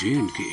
J&K।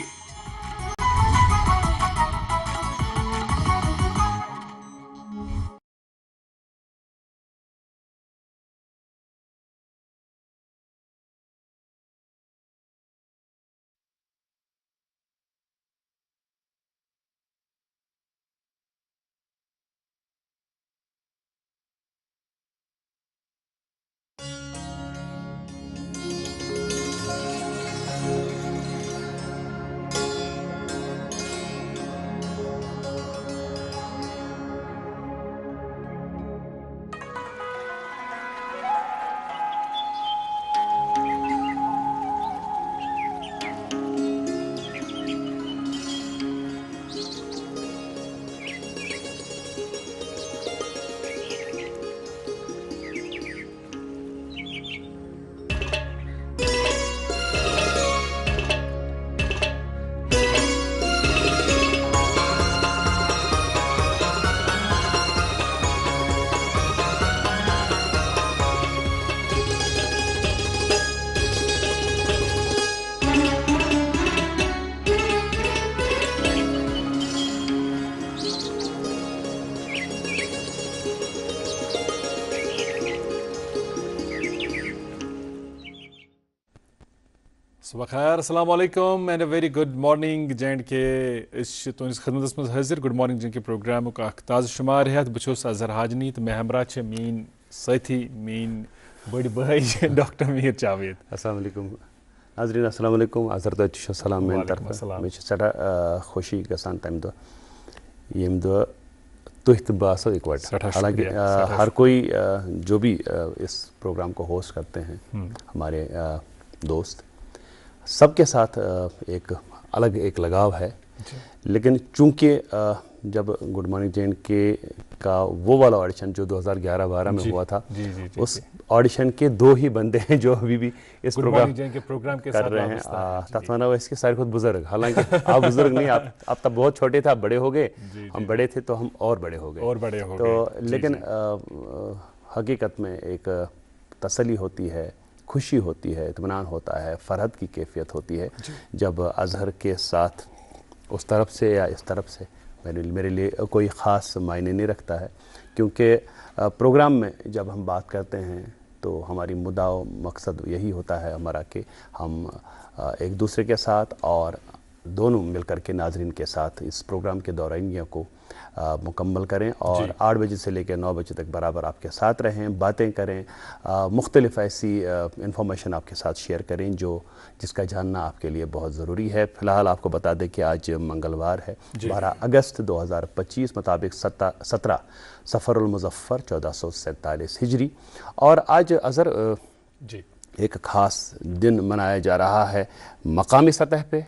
صبح خیر السلام علیکم and a very good morning J&K تہس خدمت مز حاضر گڈ مارننگ J&K پروگرام تازہ شمار ہیت بہت اظہر حاجنی تو مے ہمراہ مین ساتھی مین بڑ بھائی ڈاکٹر میر جاوید۔ السلام علیکم ناظرین، السلام علیکم، اظہر تہ سلام میانہ طرف مے سٹھا خوشی گژھان تمہ دہ یم دہ تھی تو بہ آسو اکوٹ، حالانکہ ہر کوئی جو بھی اس پروگرام کو ہوسٹ کرتے ہیں ہمارے دوست، سب کے ساتھ ایک الگ ایک لگاؤ ہے، لیکن چونکہ جب گڈ مارننگ J&K کا وہ والا آڈیشن جو 2011-12 میں ہوا تھا، اس آڈیشن کے دو ہی بندے ہیں جو ابھی بھی اس پروگرام کر رہے ہیں۔ تک ونو اس کے ساروی کھت بزرگ، حالانکہ آپ بزرگ نہیں، آپ تب بہت چھوٹے تھے، آپ بڑے ہو گئے، ہم بڑے تھے تو ہم اور بڑے ہو گئے تو لیکن حقیقت میں ایک تسلی ہوتی ہے، خوشی ہوتی ہے، اطمینان ہوتا ہے، فرحت کی کیفیت ہوتی ہے جب اظہر کے ساتھ اس طرف سے یا اس طرف سے میرے لیے کوئی خاص معنی نہیں رکھتا ہے، کیونکہ پروگرام میں جب ہم بات کرتے ہیں تو ہماری مدعا و مقصد یہی ہوتا ہے ہمارا کہ ہم ایک دوسرے کے ساتھ اور دونوں مل کر کے ناظرین کے ساتھ اس پروگرام کے دورانیہ کو مکمل کریں اور 8 بجے سے لے کے 9 بجے تک برابر آپ کے ساتھ رہیں، باتیں کریں، مختلف ایسی انفارمیشن آپ کے ساتھ شیئر کریں جس کا جاننا آپ کے لیے بہت ضروری ہے۔ فی الحال آپ کو بتا دیں کہ آج منگلوار ہے 12 اگست 2025 مطابق 17 صفر المظفر 1447 ہجری، اور آج اظہر ایک خاص دن منایا جا رہا ہے مقامی سطح پہ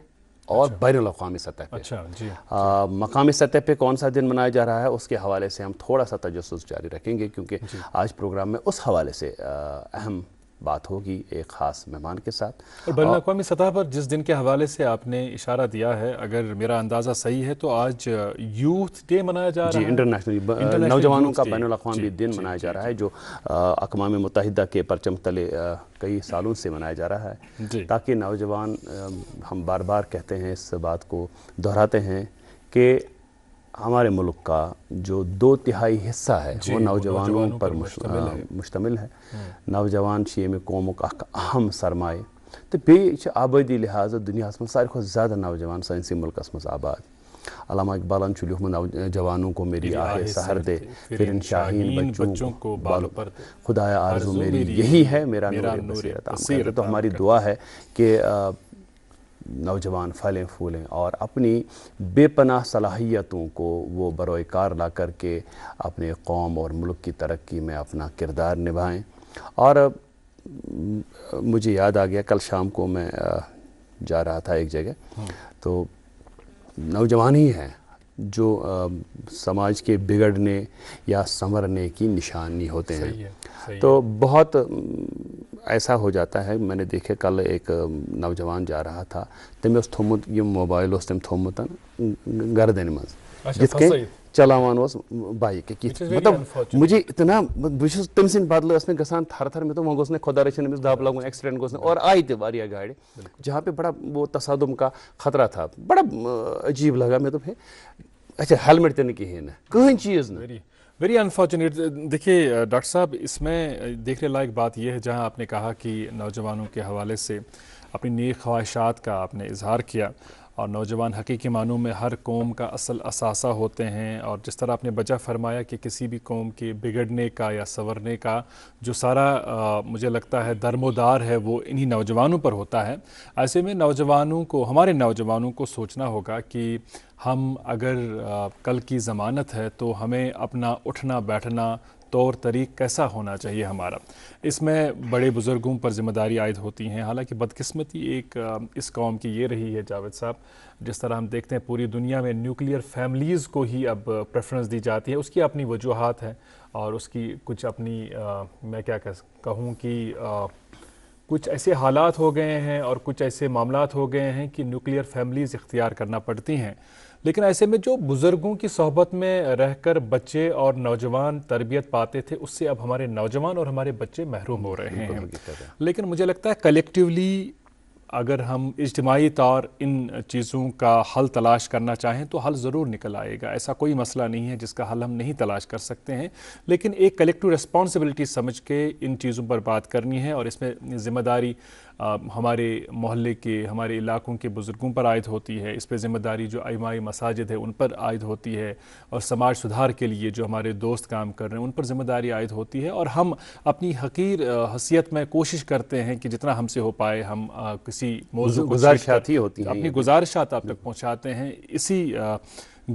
اور بین الاقوامی سطح پہ۔ مقامی سطح پہ کون سا دن منایا جا رہا ہے اس کے حوالے سے ہم تھوڑا سا تجسس جاری رکھیں گے، کیونکہ آج پروگرام میں اس حوالے سے اہم بات ہوگی ایک خاص مہمان کے ساتھ۔ اور بین الاقوامی سطح پر جس دن کے حوالے سے آپ نے اشارہ دیا ہے، اگر میرا اندازہ صحیح ہے تو آج یوتھ ڈے منایا جا رہا ہے، انٹرنیشنل نوجوانوں کا بین الاقوامی دن منایا جا رہا ہے، جو اقوام متحدہ کے پرچم تلے کئی سالوں سے منایا جا رہا ہے، تاکہ نوجوان، ہم بار بار کہتے ہیں اس بات کو دہراتے ہیں کہ ہمارے ملک کا جو 2/3 حصہ ہے وہ نوجوانوں پر مشتمل ہے۔ نوجوان میں قومک اخ اہم سرمایہ تو بیٚیہِ آبادی لحاظ دنیا میں ساروی کھۄتہٕ زیادہ نوجوان سٲنِسٕے ملکس مز آباد۔ علامہ اقبالن چھُ لیوکھمُت نوجوانوں کو میری آہ سحر دے، پھر ان شاہین بچوں کو بالوں پر دے، خدایا آرزو میری یہی ہے، میرا نور بصیرت عام کر دے۔ تو ہماری دعا ہے کہ نوجوان پھلیں پھولیں اور اپنی بے پناہ صلاحیتوں کو وہ بروئے کار لا کر کے اپنے قوم اور ملک کی ترقی میں اپنا کردار نبھائیں۔ اور مجھے یاد آ گیا، کل شام کو میں جا رہا تھا ایک جگہ، تو نوجوان ہی ہیں جو سماج کے بگڑنے یا سنورنے کی نشانی ہوتے ہیں۔ تو بہت ایسا ہو جاتا ہے، میں نے دیکھے کل ایک نوجوان جا رہا تھا، تم تھومت یہ موبائل تم تھومت گردن مز، جت کن چلاوان اوس بائک مطلب مجھے اتنا بہت تم سند بدلے اس میں گژھان تھر تھر میں تو وہ گوس نے خدا رچھن امس دب لگن ایکسیڈنٹ گوس اور آئی تہ واریاہ گاڑی جہاں پہ بڑا وہ تصادم کا خطرہ تھا بڑا عجیب لگا میں تو اچھا ہیلمٹ تہ نہیں کہین کہیں چیز نہیں ویری انفارچونیٹ. دیکھیے ڈاکٹر صاحب اس میں دیکھنے لائق بات یہ ہے جہاں آپ نے کہا کہ نوجوانوں کے حوالے سے اپنی نیک خواہشات کا آپ نے اظہار کیا اور نوجوان حقیقی معنوں میں ہر قوم کا اصل اثاثہ ہوتے ہیں اور جس طرح آپ نے بجا فرمایا کہ کسی بھی قوم کے بگڑنے کا یا سنورنے کا جو سارا مجھے لگتا ہے درمودار ہے وہ انہی نوجوانوں پر ہوتا ہے. ایسے میں نوجوانوں کو ہمارے نوجوانوں کو سوچنا ہوگا کہ ہم اگر کل کی ضمانت ہے تو ہمیں اپنا اٹھنا بیٹھنا طور طریق کیسا ہونا چاہیے ہمارا. اس میں بڑے بزرگوں پر ذمہ داری عائد ہوتی ہیں. حالانکہ بدقسمتی ایک اس قوم کی یہ رہی ہے جاوید صاحب جس طرح ہم دیکھتے ہیں پوری دنیا میں نیوکلیئر فیملیز کو ہی اب پریفرنس دی جاتی ہے. اس کی اپنی وجوہات ہیں اور اس کی کچھ اپنی میں کیا کہوں کہ کچھ ایسے حالات ہو گئے ہیں اور کچھ ایسے معاملات ہو گئے ہیں کہ نیوکلیئر فیملیز اختیار کرنا پڑتی ہیں. لیکن ایسے میں جو بزرگوں کی صحبت میں رہ کر بچے اور نوجوان تربیت پاتے تھے اس سے اب ہمارے نوجوان اور ہمارے بچے محروم ہو رہے ہیں. لیکن مجھے لگتا ہے کلیکٹیولی اگر ہم اجتماعی طور ان چیزوں کا حل تلاش کرنا چاہیں تو حل ضرور نکل آئے گا. ایسا کوئی مسئلہ نہیں ہے جس کا حل ہم نہیں تلاش کر سکتے ہیں لیکن ایک کلیکٹیو ریسپانسبلٹی سمجھ کے ان چیزوں پر بات کرنی ہے اور اس میں ذمہ داری ہمارے محلے کے ہمارے علاقوں کے بزرگوں پر عائد ہوتی ہے. اس پہ ذمہ داری جو ائمہ مساجد ہے ان پر عائد ہوتی ہے اور سماج سدھار کے لیے جو ہمارے دوست کام کر رہے ہیں ان پر ذمہ داری عائد ہوتی ہے. اور ہم اپنی حقیر حیثیت میں کوشش کرتے ہیں کہ جتنا ہم سے ہو پائے ہم کسی موضوع گزارشات ہی ہوتی ہیں اپنی گزارشات آپ تک پہنچاتے ہیں اسی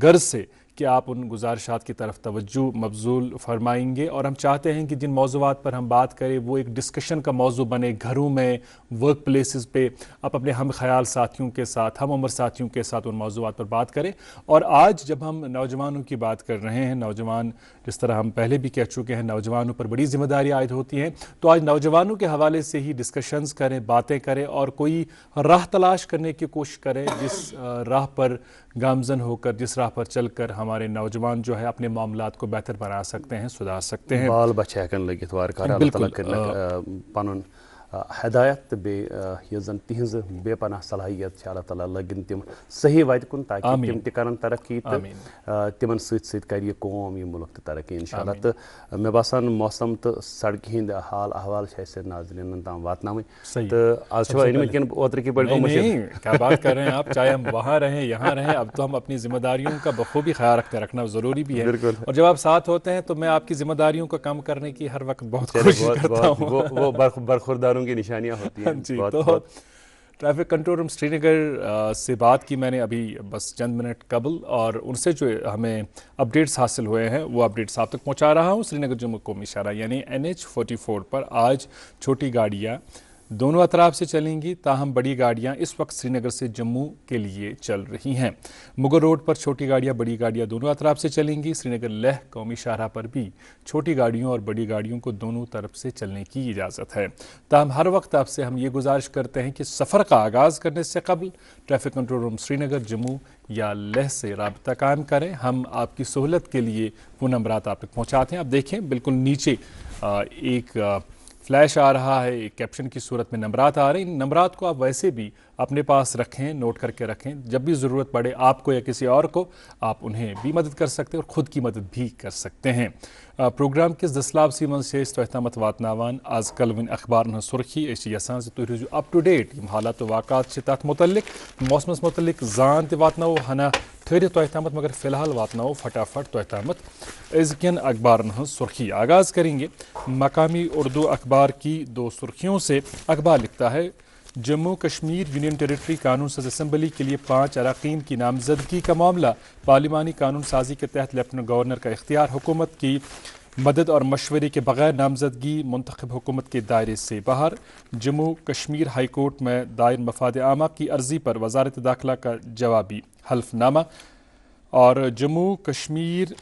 غرض سے کہ آپ ان گزارشات کی طرف توجہ مبذول فرمائیں گے. اور ہم چاہتے ہیں کہ جن موضوعات پر ہم بات کریں وہ ایک ڈسکشن کا موضوع بنے. گھروں میں ورک پلیسز پہ آپ اپنے ہم خیال ساتھیوں کے ساتھ ہم عمر ساتھیوں کے ساتھ ان موضوعات پر بات کریں. اور آج جب ہم نوجوانوں کی بات کر رہے ہیں نوجوان جس طرح ہم پہلے بھی کہہ چکے ہیں نوجوانوں پر بڑی ذمہ داری عائد ہوتی ہیں تو آج نوجوانوں کے حوالے سے ہی ڈسکشنز کریں باتیں کریں اور کوئی راہ تلاش کرنے کی کوشش کریں جس راہ پر گامزن ہو کر جس راہ پر چل کر ہمارے نوجوان جو ہے اپنے معاملات کو بہتر بنا سکتے ہیں سدھار سکتے ہیں. بال بچہ ہیکن لگت وار کار اللہ تعالیٰ کرن پنن ہدایت تو بیٚیہِ یۄس زن تہنٛز بے پناہ صلاحیت چھِ اللہ تعالیٰ لگن تم صحیح وتہِ کُن تاکہ تم تہِ کرن ترقی تہٕ تمن سۭتۍ سۭتۍ کرِ یہِ قوم یہِ ملک تہِ ترقی انشاء اللہ. تہٕ مےٚ باسان موسم تہٕ سڑکہِ ہٕنٛدۍ حال احوال چھِ اَسہِ ناظریٖنن تام واتناوٕنۍ تہٕ آز چھُوا أنمٕتۍ کِنہٕ اوترٕ کہِ پٲٹھۍ گوٚو مٔشیٖد؟ کیا بات کر رہے ہیں آپ چاہے ہم وہاں رہیں یہاں رہیں اب تو ہم اپنی ذمہ داریوں کا بخوبی خیال رکھنا ضروری بھی ہے اور جب آپ ساتھ ہوتے ہیں تو میں آپ کی ذمہ داریوں کو کم کرنے کی ہر وقت بہت کوشش کرتا ہوں. وہ برخورداروں کی نشانیاں ہوتی ہیں. جی تو ٹریفک کنٹرول روم سری نگر سے بات کی میں نے ابھی بس چند منٹ قبل اور ان سے جو ہمیں اپڈیٹس حاصل ہوئے ہیں وہ اپڈیٹس آپ تک پہنچا رہا ہوں. سری نگر جموں قومی شاہراہ یعنی NH44 پر آج چھوٹی گاڑیاں دونوں اطراف سے چلیں گی تاہم بڑی گاڑیاں اس وقت سری نگر سے جموں کے لیے چل رہی ہیں. مغل روڈ پر چھوٹی گاڑیاں بڑی گاڑیاں دونوں اطراف سے چلیں گی. سری نگر لیہ قومی شاہراہ پر بھی چھوٹی گاڑیوں اور بڑی گاڑیوں کو دونوں طرف سے چلنے کی اجازت ہے. تاہم ہر وقت آپ سے ہم یہ گزارش کرتے ہیں کہ سفر کا آغاز کرنے سے قبل ٹریفک کنٹرول روم سری نگر جموں یا لیہ سے رابطہ قائم کریں. ہم آپ کی سہولت کے لیے وہ نمبرات آپ تک پہنچاتے ہیں. آپ دیکھیں بالکل نیچے ایک فلیش آ رہا ہے ایک کیپشن کی صورت میں نمبرات آ رہے ہیں. ان نمبرات کو آپ ویسے بھی اپنے پاس رکھیں نوٹ کر کے رکھیں. جب بھی ضرورت پڑے آپ کو یا کسی اور کو آپ انہیں بھی مدد کر سکتے ہیں اور خود کی مدد بھی کر سکتے ہیں. پروگرام کس دسلاب سی من سے تۄہہِ تامَتھ واتناوان آز کل ون اخبارن ہٕنٛز سرخی أسۍ چھِ یژھان زِ تُہۍ روٗزِو اپ ٹو ڈیٹ یِم حالات تہٕ واقعات چھِ تَتھ متعلق موسمس متعلق زان تہِ واتناوو ہنا ٹھہرِتھ تۄہہِ تامَتھ مگر فی الحال واتناوو فٹافٹ تۄہہِ تامَتھ أزکٮ۪ن اخبارن ہٕنٛز سرخی. آغاز کریں گے مقامی اردو اخبار کی 2 سرخیوں سے. اخبار لکھتا ہے جموں کشمیر یونین ٹیریٹری قانون ساز اسمبلی کے لیے 5 اراکین کی نامزدگی کا معاملہ پارلیمانی قانون سازی کے تحت لیفٹننٹ گورنر کا اختیار. حکومت کی مدد اور مشورے کے بغیر نامزدگی منتخب حکومت کے دائرے سے باہر. جموں کشمیر ہائی کورٹ میں دائر مفاد عامہ کی عرضی پر وزارت داخلہ کا جوابی حلف نامہ. اور جموں کشمیر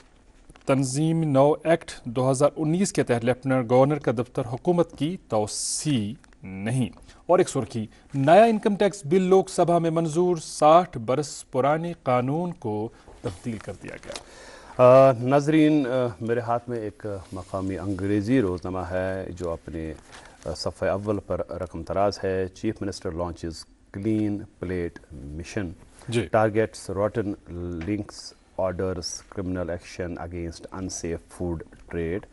تنظیم نو ایکٹ 2019 کے تحت لیفٹننٹ گورنر کا دفتر حکومت کی توسیع نہیں. اور ایک سرخی نیا انکم ٹیکس بل لوک سبھا میں منظور. 60 برس پرانے قانون کو تبدیل کر دیا گیا. ناظرین، میرے ہاتھ میں ایک مقامی انگریزی روزنامہ ہے جو اپنے صفحہ اول پر رقم تراز ہے. Chief minister launches clean plate mission, targets rotten links, orders criminal action against unsafe food trade,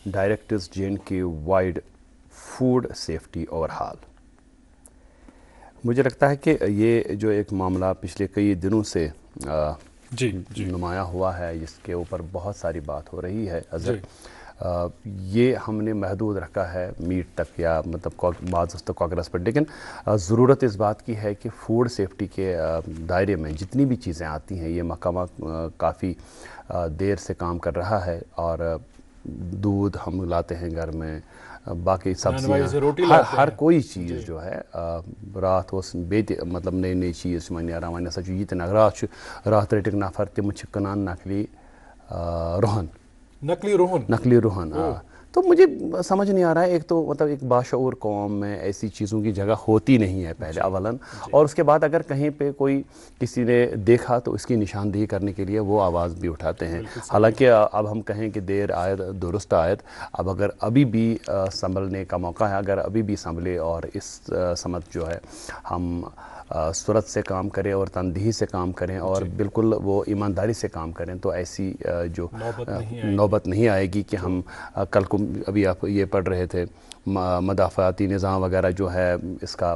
directs JNK wide food safety overhaul. مجھے لگتا ہے کہ یہ جو ایک معاملہ پچھلے کئی دنوں سے نمایاں ہوا ہے, جس کے اوپر بہت ساری بات ہو رہی ہے اظہر, یہ ہم نے محدود رکھا ہے میٹ تک یا مطلب بعض تک کاکرس پر, لیکن ضرورت اس بات کی ہے کہ فوڈ سیفٹی کے دائرے میں جتنی بھی چیزیں آتی ہیں, یہ محکمہ کافی دیر سے کام کر رہا ہے, اور دودھ ہم لاتے ہیں گھر میں, باقی سبزیاں, ہر کوئی چیز جو ہے رات مطلب نئی نئی چیز نیران, وۄنۍ ہسا چھُ یہِ تہِ رات رٔٹِکھ نفر تِم چھِ کٕنان نقلی نقلی روہن. تو مجھے سمجھ نہیں آ رہا ہے, ایک تو مطلب ایک باشعور قوم میں ایسی چیزوں کی جگہ ہوتی نہیں ہے پہلے اولاً, اور اس کے بعد اگر کہیں پہ کوئی کسی نے دیکھا تو اس کی نشاندہی کرنے کے لیے وہ آواز بھی اٹھاتے ہیں. حالانکہ اب ہم کہیں کہ دیر آیت درست آیت, اب اگر ابھی بھی سنبھلنے کا موقع ہے, اگر ابھی بھی سنبھلے اور اس سمت جو ہے ہم سرعت سے کام کریں اور تندہی سے کام کریں اور بالکل وہ ایمانداری سے کام کریں, تو ایسی جو نوبت نہیں آئے گی کہ ہم کل کو, ابھی آپ یہ پڑھ رہے تھے, مدافعاتی نظام وغیرہ جو ہے اس کا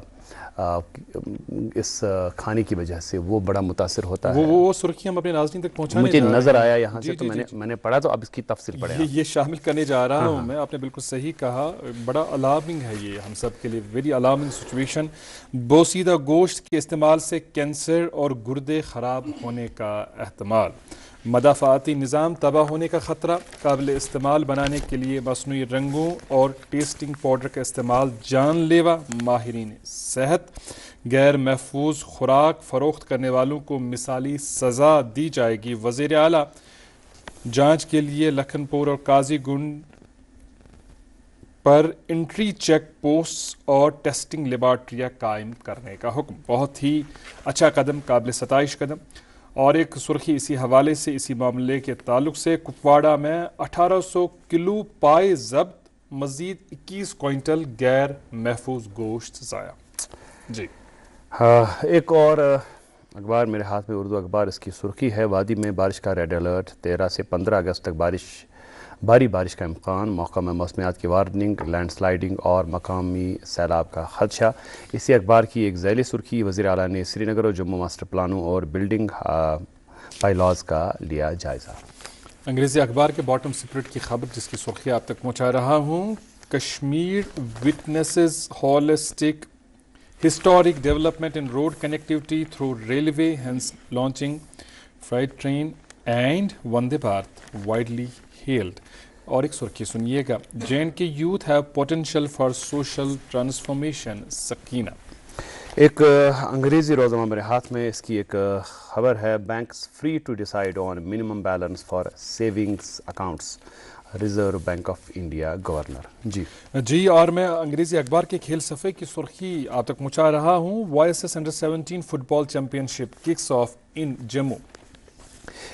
اس کھانے کی وجہ سے وہ بڑا متاثر ہوتا ہے. وہ سرخی ہم اپنے ناظرین تک پہنچانے مجھے نظر آیا یہاں سے, تو میں نے پڑھا, تو اب اس کی تفصیل پڑھیں. یہ شامل کرنے جا رہا ہوں میں, آپ نے بالکل صحیح کہا, بڑا الارمنگ ہے یہ ہم سب کے لیے, ویری الارمنگ سچویشن. بوسیدہ گوشت کے استعمال سے کینسر اور گردے خراب ہونے کا احتمال, مدافعاتی نظام تباہ ہونے کا خطرہ, قابل استعمال بنانے کے لیے مصنوعی رنگوں اور ٹیسٹنگ پاؤڈر کا استعمال جان لیوا, ماہرین صحت, غیر محفوظ خوراک فروخت کرنے والوں کو مثالی سزا دی جائے گی. وزیر اعلیٰ جانچ کے لیے لکھن پور اور قاضی گنڈ پر انٹری چیک پوسٹ اور ٹیسٹنگ لیبارٹریاں قائم کرنے کا حکم. بہت ہی اچھا قدم, قابل ستائش قدم. اور ایک سرخی اسی حوالے سے, اسی معاملے کے تعلق سے, کپواڑہ میں 1800 کلو پائے ضبط, مزید 21 کوئنٹل غیر محفوظ گوشت ضائع. جی ایک اور اخبار میرے ہاتھ میں, اردو اخبار, اس کی سرخی ہے وادی میں بارش کا ریڈ الرٹ, 13 سے 15 اگست تک بھاری بارش کا امکان, محکمہ موسمیات کی وارننگ, لینڈ سلائیڈنگ اور مقامی سیلاب کا خدشہ. اسی اخبار کی ایک ذیلی سرخی, وزیر اعلیٰ نے سری نگر اور جموں ماسٹر پلانوں اور بلڈنگ بائی-لاز کا لیا جائزہ. انگریزی اخبار کے باٹم سپرٹ کی خبر, جس کی سرخی آپ تک پہنچا رہا ہوں, Kashmir witnesses holistic historic development in road connectivity through railway, hence launching freight train and Vande Bharat, widely hailed. اور ایک سرخی سنیے گا, JNK youth have potential for social transformation, Sakina. ایک انگریزی روزنامہ میرے ہاتھ میں, اس کی ایک خبر ہے, banks free to decide on minimum balance for savings accounts, reserve bank of India governor. جی اور میں انگریزی اخبار کے کھیل صفحے کی سرخی آپ تک پہنچا رہا ہوں. YSS Under-17 football championship kicks off in Jammu.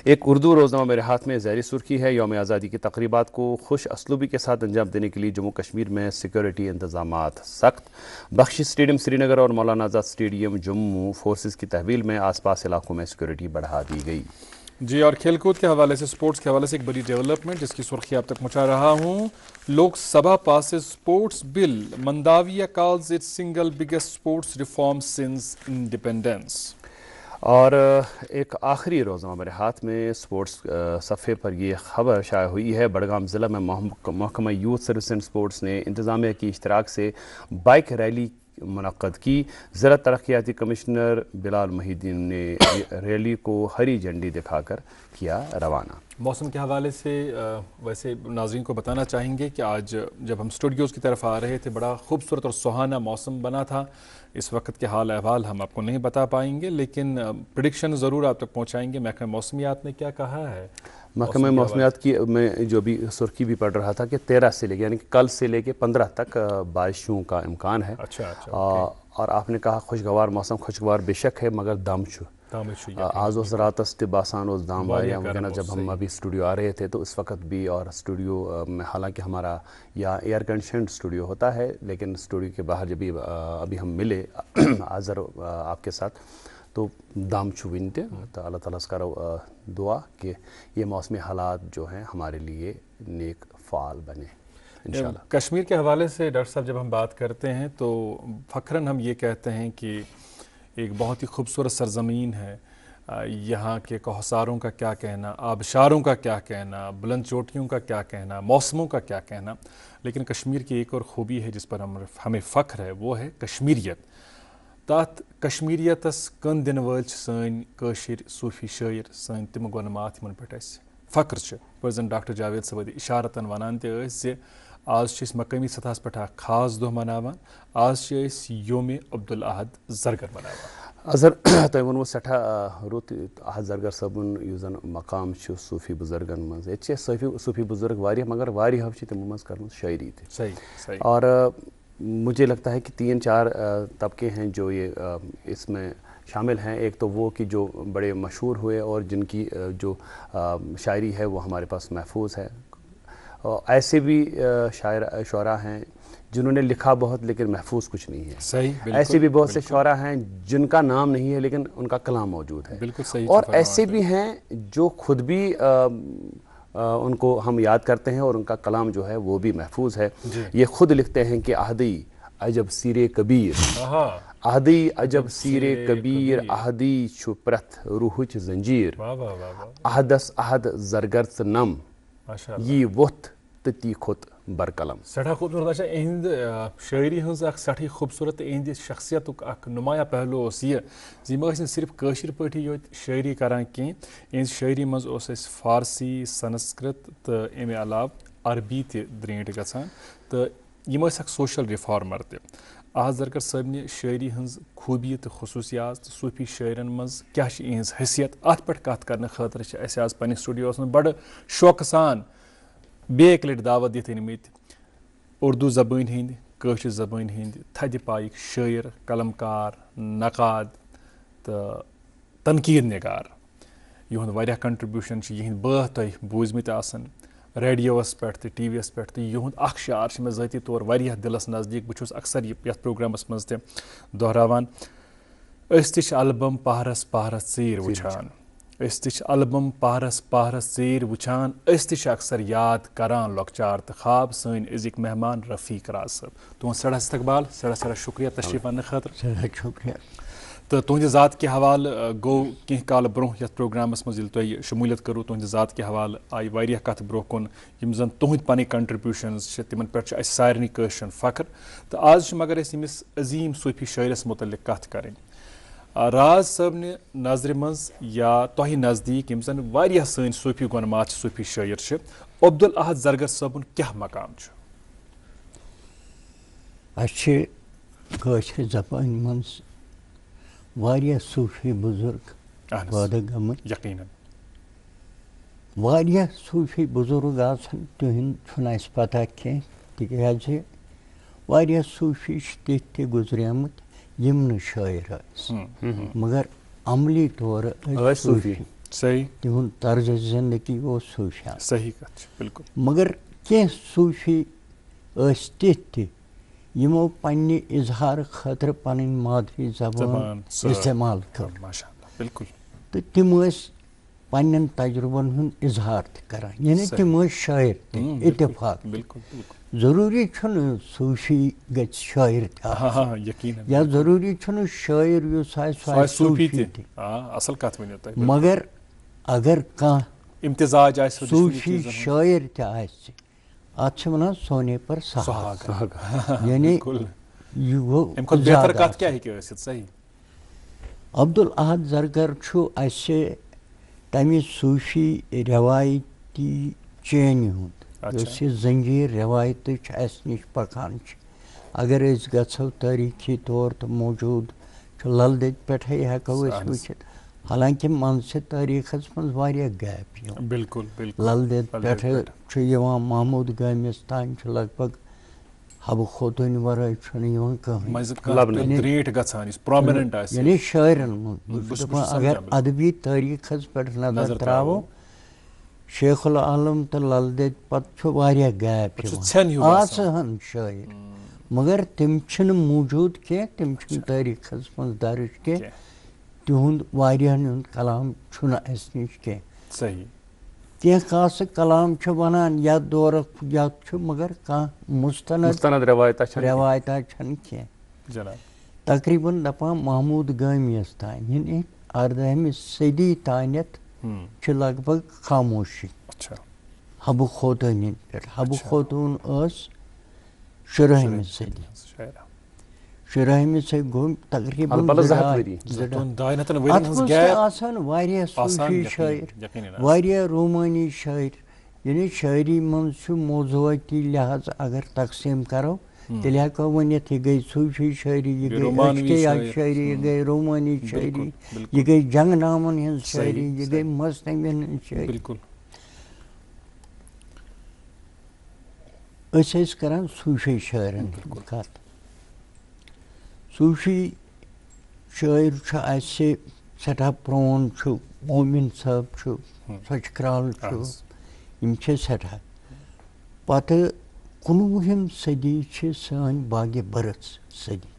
ایک اردو روزنامہ میرے ہاتھ میں, ذیلی سرخی ہے, یوم آزادی کی تقریبات کو خوش اسلوبی کے ساتھ انجام دینے کے لیے جموں کشمیر میں سیکیورٹی انتظامات سخت. بخشی اسٹیڈیم سری نگر اور مولانا آزاد اسٹیڈیم جموں فورسز کی تحویل میں آس پاس علاقوں میں سیکیورٹی بڑھا دی گئی. جی اور کھیل کود کے حوالے سے, سپورٹس کے حوالے سے ایک بڑی ڈیولپمنٹ, جس کی سرخی آپ تک پہنچا رہا ہوں. Lok Sabha passes sports bill, Mandaviya calls it single biggest sports reform since independence. اور ایک آخری روزنامہ میرے ہاتھ میں, سپورٹس صفحے پر یہ خبر شائع ہوئی ہے, بڑگام ضلع میں محکمہ یوتھ سروس اینڈ سپورٹس نے انتظامیہ کی اشتراک سے بائک ریلی منعقد کی. ضلع ترقیاتی کمشنر بلال محی الدین نے ریلی کو ہری جھنڈی دکھا کر کیا روانہ. موسم کے حوالے سے ویسے ناظرین کو بتانا چاہیں گے کہ آج جب ہم اسٹوڈیوز کی طرف آ رہے تھے, بڑا خوبصورت اور سہانا موسم بنا تھا. اس وقت کے حال احوال ہم آپ کو نہیں بتا پائیں گے, لیکن پریڈکشن ضرور آپ تک پہنچائیں گے. محکمہ موسمیات نے کیا کہا ہے؟ محکمہ موسمیات کی میں جو بھی سرخی بھی پڑھ رہا تھا کہ 13 سے لے کے, یعنی کہ کل سے لے کے 15 تک بارشوں کا امکان ہے. اور آپ نے کہا خوشگوار موسم خوشگوار بے شک ہے مگر دم چھو آز اس راتس تہ باسان اس دام واریاہ وٕنکٮ۪نس جب ہم ابھی اسٹوڈیو آ رہے تھے تو اس وقت بھی اور اسٹوڈیو میں حالانکہ ہمارا یا ایئر کنڈیشنڈ اسٹوڈیو ہوتا ہے لیکن اسٹوڈیو کے باہر جب ابھی ہم ملے آذر آپ کے ساتھ تو دام چھو ون تہ تو اللہ تعالیٰ سے کرو دعا کہ یہ موسمی حالات جو ہیں ہمارے لیے نیک فعال بنے انشاءاللہ. کشمیر کے حوالے سے ڈاکٹر صاحب جب ہم بات کرتے ہیں تو فخراً ہم یہ کہتے ہیں کہ ایک بہت ہی خوبصورت سرزمین ہے. یہاں کے کوہساروں کا کیا کہنا, آبشاروں کا کیا کہنا, بلند چوٹیوں کا کیا کہنا, موسموں کا کیا کہنا, لیکن کشمیر کی ایک اور خوبی ہے جس پر ہمیں فخر ہے, وہ ہے کشمیریت. تات کشمیریتس کن دن ول سن کاشر صوفی شاعر سن تم گون مات یمن پہ فخر پہ زن ڈاکٹر جاوید صٲب اشارتن ونان تہ آز مقامی سطحس پہ خاص دہ مناوان, آز یوم عبدالاحد زرگر مناوان. اظہر تۄہہِ ووٚنوٕ سٮ۪ٹھاہ رُت احد زرگر صٲبُن یُس زن مقام چھُ صوفی بُزرگن منٛز, ییٚتہِ چھِ صوفی بُزرگ واریاہ مگر واریاہو چھِ تِمو منٛز کٔرمٕژ شٲعری تہِ. اور مجھے لگتا ہے کہ 3-4 طبقے ہیں جو یہ اس میں شامل ہیں. ایک تو وہ کہ جو بڑے مشہور ہوئے اور جن کی جو شاعری ہے وہ ہمارے پاس محفوظ ہے. ایسے بھی شعراء ہیں جنہوں نے لکھا بہت لیکن محفوظ کچھ نہیں ہے. ایسے بھی بہت سے شعراء ہیں جن کا نام نہیں ہے لیکن ان کا کلام موجود ہے. اور ایسے بھی ہیں جو خود بھی ان کو ہم یاد کرتے ہیں اور ان کا کلام جو ہے وہ بھی محفوظ ہے. یہ خود لکھتے ہیں کہ احدی عجب سیر کبیر, احدی عجب سیر کبیر, احدی چھُ پرٛٮ۪تھ روحٕچ زنجیٖر, احدس احد زرگر نم یی ووٚتھ تٔتی کھوٚت برقلم. سٹھا خوبصورت. اچھا اہند شاعری ہز اخ سٹھی خوبصورت اہند شخصیت اخ نمایاں پہلو اس یہ زِ یم ٲسۍ صرف کٲشِر پٲٹھی یوت شاعری کران کینٛہہ, اہند شاعری منٛز اوس اسہِ فارسی, سنسکرت تہٕ امہِ علاوٕ عربی تہِ درٛینٛٹھ گژھان تہٕ یم ٲسۍ اکھ سوشل رِفارمر تہِ. احد زرگر صٲبنہِ شاعری ہٕنٛز خوٗبی تہٕ خصوٗصیات تہٕ صوٗفی شاعرن منٛز کیاہ چھِ اہنٛز حیثیت, اتھ پٮ۪ٹھ کتھ کرنہٕ خٲطرٕ چھِ اسہِ آز پننِس سٹوڈیوس منٛز بڑٕ شوقہٕ سان بیٚیہِ اکہِ لٹہِ دعوت دِتھ أنمٕتۍ اردو زبٲنۍ ہٕنٛدۍ, کٲشِر زبٲنۍ ہٕنٛدۍ تھدِ پایِکۍ شٲعر, قلمکار, نقاد تہٕ تنقیٖد نِگار. یِہُنٛد واریاہ کنٹربیوٗشن چھِ, یِہٕنٛدۍ بٲتھ تۄہہِ بوٗزمٕتۍ آسن ریڈیووس پٮ۪ٹھ تہِ ٹی وی یس پٮ۪ٹھ تہِ. یِہُنٛد اکھ شعار چھِ مےٚ ذٲتی طور واریاہ دِلس نزدیٖک, بہٕ چھُس اکثر یتھ پروگرامس منٛز تہِ دۄہراوان. أسۍ تہِ چھِ البم پہرس پہرس ژیٖرۍ وٕچھان, أسۍ تہِ چھِ البم پہرس پہرس ژیٖرۍ وٕچھان, أسۍ تہِ چھِ اکثر یاد کران لۄکچار تہٕ خواب سٲنۍ أزِکۍ مہمان رفیٖق راز صٲب. تُہُنٛد سٮ۪ٹھاہ استقبال, سٮ۪ٹھاہ شُکریہ تشریٖف اننہٕ خٲطرٕ. شُکریہ. تہٕ تُہنٛدِ ذات کہِ حوالہٕ گوٚو کینٛہہ کالہٕ برونٛہہ یتھ پروگرامس منٛز ییٚلہِ تۄہہِ شموٗلیت کٔروٕ تُہنٛدِ ذات کہِ حوالہٕ آیہِ واریاہ کتھٕ برونٛہہ کُن یِم زن تُہنٛدۍ پنٕنۍ کنٹربیوٗشنز چھِ تِمن پٮ۪ٹھ چھُ اسہِ سارنٕے کٲشرٮ۪ن فخر. تہٕ آز چھِ مگر أسۍ ییٚمِس عظیٖم صوٗفی شٲعرس متعلق کتھ کرٕنۍ. راز صٲبنہِ نظرِ منٛز یا تۄہہِ نزدیٖک یِم زن واریاہ سٲنۍ صوٗفی گۄنمات چھِ, صوٗفی شٲعر چھِ, عبدالاحد زرگر صٲبُن کیٛاہ مقام چھُ؟ اَسہِ چھِ کٲشرِ زبانہِ منٛز واریاہ صوٗفی بُزرگ پٲدٕ گٔمٕتۍ. یقیٖنن واریاہ صوٗفی بُزرگ آسن تِہُنٛد چھُنہٕ اَسہِ پتہ کینٛہہ تِکیٛازِ واریاہ صوٗفی چھِ تِتھۍ تہِ گُزریمٕتۍ یِم نہٕ شٲعر ٲسۍ مگر عملی طور ٲسۍ صوٗفی. تِہُنٛد طرزِ زندگی اوس صوٗفیانہٕ. صحیح کتھ چھِ بِلکُل. مگر کینٛہہ صوٗفی ٲسۍ تِتھۍ تہِ یِمو پننہِ اظہار خٲطرٕ پنٕنۍ مادری زبان استعمال کٔر تہٕ تِم ٲسۍ پننٮ۪ن تجرُبن ہُنٛد اظہار تہِ کران, یعنی تِم ٲسۍ شٲعر تہِ. اتفاق. ضروٗری چھُنہٕ صوٗفی گژھِ شٲعر تہِ آسُن یا ضروٗری چھُنہٕ شٲعر یُس آسہِ سُہ آسہِ صوٗفی تہِ. اصل کتھ ؤنِو تُہۍ. مگر اگر کانٛہہ امتزاج آسہِ صوٗفی شٲعر تہِ آسہِ اتھ چھِ ونان سونے پر سہاگا, یعنی یہِ گوٚو زیادٕ. عبدالاحد زرگر چھُ اَسہِ تمہِ صوٗفی رٮ۪وایتی چینہِ ہُنٛد یۄس یہِ زنجیٖر رٮ۪وایتٕچ اَسہِ نِش پکان چھِ. اگر أسۍ گژھو تٲریٖخی طور تہٕ موجوٗد چھُ لل دٮ۪دِ پٮ۪ٹھے ہٮ۪کو أسۍ وٕچھِتھ, حالانکہِ منٛزٕ تٲریٖخس منٛز واریاہ گیپ یِوان. بِلکُل لل دٮ۪دِ پٮ۪ٹھٕ چھُ یِوان محموٗد گٲمِس تانۍ چھُ لگ بگ حبہٕ خوتوٗنہِ ورٲے چھُنہٕ یِوان کٕہٕنۍ یعنی شٲعرن منٛز بہٕ چھُس دَپان اگر ادبی تٲریٖخس پٮ۪ٹھ نظر ترٛاوو شیخ العالم تہٕ لل دٮ۪د پتہٕ چھُ واریاہ گیپ یِوان آسہٕ ہن شٲعر مگر تِم چھِنہٕ موٗجوٗد کینٛہہ تِم چھِنہٕ تٲریٖخس منٛز درٕج کینٛہہ تِہُنٛد واریاہن ہُنٛد کلام چھُنہٕ اَسہِ نِش کینٛہہ کینٛہہ خاصہٕ کلام چھِ ونان یتھ دورُک یتھ چھُ مگر کانٛہہ مستند رٮ۪وایتا چھنہٕ کینٛہہ تقریٖباً دپان محموٗد گٲمیَس تانۍ یعنی 18ہمہِ صٔدی تانٮ۪تھ چھِ لگ بگ خاموشی حبہٕ خوتوٗنٮ۪ن پٮ۪ٹھ حبہٕ خوتوٗن ٲس 16ہمہِ صٔدی 16ہمہِ صٔدی گوٚو تقریٖباً اتھ منٛز چھِ آسان واریاہ صوٗفی شٲعر واریاہ رومٲنی شٲعر یعنی شٲعری منٛز چھُ موضوعٲتی لحاظ اگر تقسیٖم کرو تیٚلہِ ہٮ۪کو ؤنِتھ یہِ گٔے صوٗفی شٲعری یہِ گٔے عشقیہ شٲعری یہِ گٔے رومٲنی شٲعری یہِ گٔے جنگ نامن ہٕنٛز شٲعری یہِ گٔے مصنوِین ہٕنٛز شٲعری أسۍ ٲسۍ کران صوٗفی شٲعرن ہٕنٛز کتھ صوٗفی شٲعر چھُ اَسہِ سٮ۪ٹھاہ پرٛون چھُ مومِن صٲب چھُ سۄچہِ کرٛال چھُ یِم چھِ سٮ۪ٹھاہ پتہٕ 19ہِم صٔدی چھِ سٲنۍ باغِ برٕژ صٔدی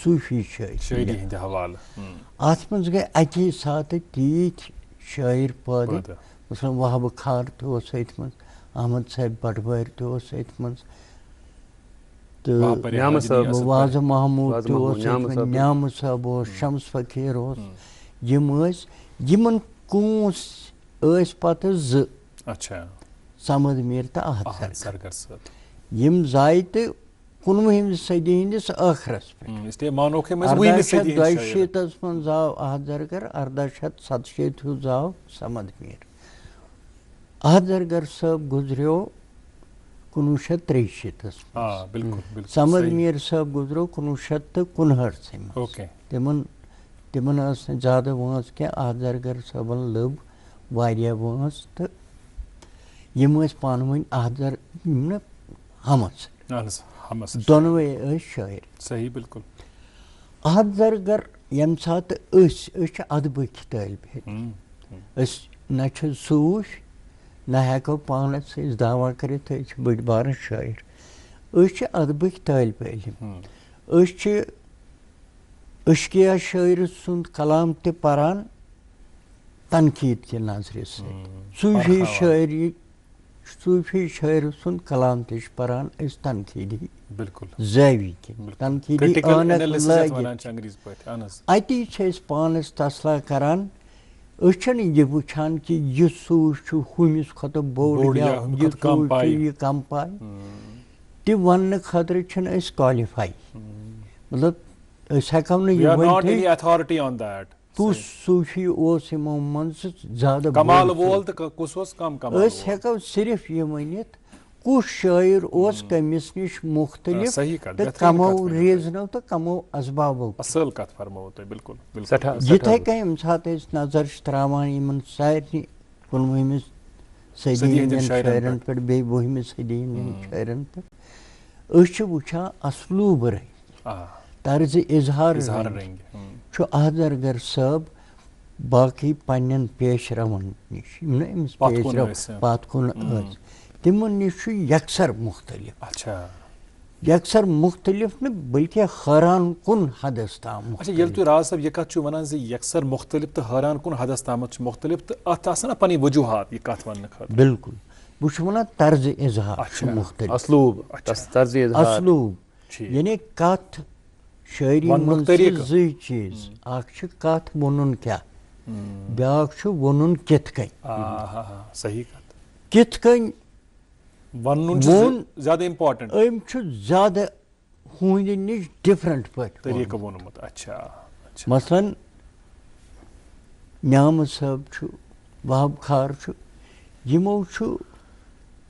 صوٗفی شٲعری اتھ منٛز گٔے اکی ساتہٕ تیٖتۍ شٲعر پٲدٕ مثلاً وہبہٕ خار تہِ اوس أتھۍ منٛز احمد صٲب بٹوٲرۍ تہِ اوس أتھۍ منٛز تہٕ وازٕ محموٗد تہِ اوس نیامہٕ صٲب اوس شمس فقیٖر اوس یِم ٲسۍ یِمن کونٛس ٲسۍ پتہٕ زٕ سمد میٖر تہٕ احد زرگر یِم زاے تہٕ 19ہمہِ صٔدی ہٕنٛدِس ٲخرس پٮ۪ٹھ 1862 منٛز زاو احد زرگر 1867 زاو سمد میٖر احد زرگر صٲب گُزریو 1963 منٛز سمد میٖر صٲب گُزریو 1959 منٛز تِمن ٲس نہٕ زیادٕ وٲنٛس کینٛہہ احد زرگر صٲبن لٔب واریاہ وٲنٛس تہٕ یِم ٲسۍ پانہٕ ؤنۍ یِم نہٕ ہمس دۄنوے ٲسۍ شٲعر احد زرگر ییٚمہِ ساتہٕ أسۍ چھِ ادبٕکۍ طٲلبہِ علم أسۍ نہ چھِ صوٗفۍ نہ ہٮ۪کو پانس أسۍ دعوا کٔرِتھ أسۍ چھِ بٔڑۍ بارٕ شٲعر أسۍ چھِ ادبٕکۍ طٲلبہِ علم أسۍ چھِ عشقیہ شٲعرِ سُنٛد کلام تہِ پران تنقیٖد کہِ نظرِ سۭتۍ صوٗفی شٲعرِ سُنٛد کلام تہِ چھِ پران أسۍ تنقیٖدی زٲوی کِنۍ تنقیٖدی اتی چھِ أسۍ پانس تسلا کران أسۍ چھِنہٕ یہِ وٕچھان کہِ یہِ صوٗف چھُ ہُمِس کھۄتہٕ بوٚڑ یا یہِ صوٗف چھُ یہِ کم پاے تہِ وننہٕ خٲطرٕ چھِنہٕ أسۍ کالِفاے مطلب أسۍ ہٮ۪کو نہٕ یہِ ؤنِتھ کُس صوٗفی اوس یِمو منٛزٕ زیادٕ أسۍ ہٮ۪کو صرف یہِ ؤنِتھ کُس شٲعر اوس کٔمِس نِش مُختٔلِف تہٕ کمو ریٖزنو تہٕ کمو اسبابو یِتھٕے کٔنۍ ییٚمہِ ساتہٕ أسۍ نظر چھِ ترٛاوان یِمن سارنٕے 19ہمہِ صٔدی ہٕنٛدٮ۪ن شٲعرن پٮ۪ٹھ بیٚیہِ 20ہمہِ صٔدی ہٕنٛدٮ۪ن شٲعرن پٮ۪ٹھ أسۍ چھِ وٕچھان اسلوٗب رٔنٛگۍ طرزِ اظہار رٔنٛگۍ چھُ احد زرگر صٲب باقٕے پننٮ۪ن پیش رون نِش یِم نہٕ أمِس پیش رو پتھ کُن ٲسۍ تِمن نِش چھُ یکسر مُختٔلِف نہٕ بٔلکہِ حٲران کُن حدس تام ییٚلہِ تُہۍ راز صٲب یہِ کتھ چھُو وَنان زِ یکسر مُختٔلِف تہٕ حٲران کُن حدس تامتھ چھُ مُختٔلِف تہٕ اتھ آسان نا پنٕنۍ وجوٗہات یہِ کتھ وننہٕ خٲطرٕ بِلکُل بہٕ چھُس ونان طرزِ اظہار چھُ مُختٔلِف اسلوٗب یعنی کتھ شٲعری منٛز چھِ زٕے چیٖز اکھ چھُ کتھ وونُن کیٛاہ بیٛاکھ چھُ وونُن کِتھ کٔنۍ کِتھ کٔنۍ وون أمۍ چھُ زیادٕ ہُہنٛدِ نِش ڈِفرنٹ پٲٹھۍ مثلاً نیامہٕ صٲب چھُ وہب خار چھُ یِمو چھُ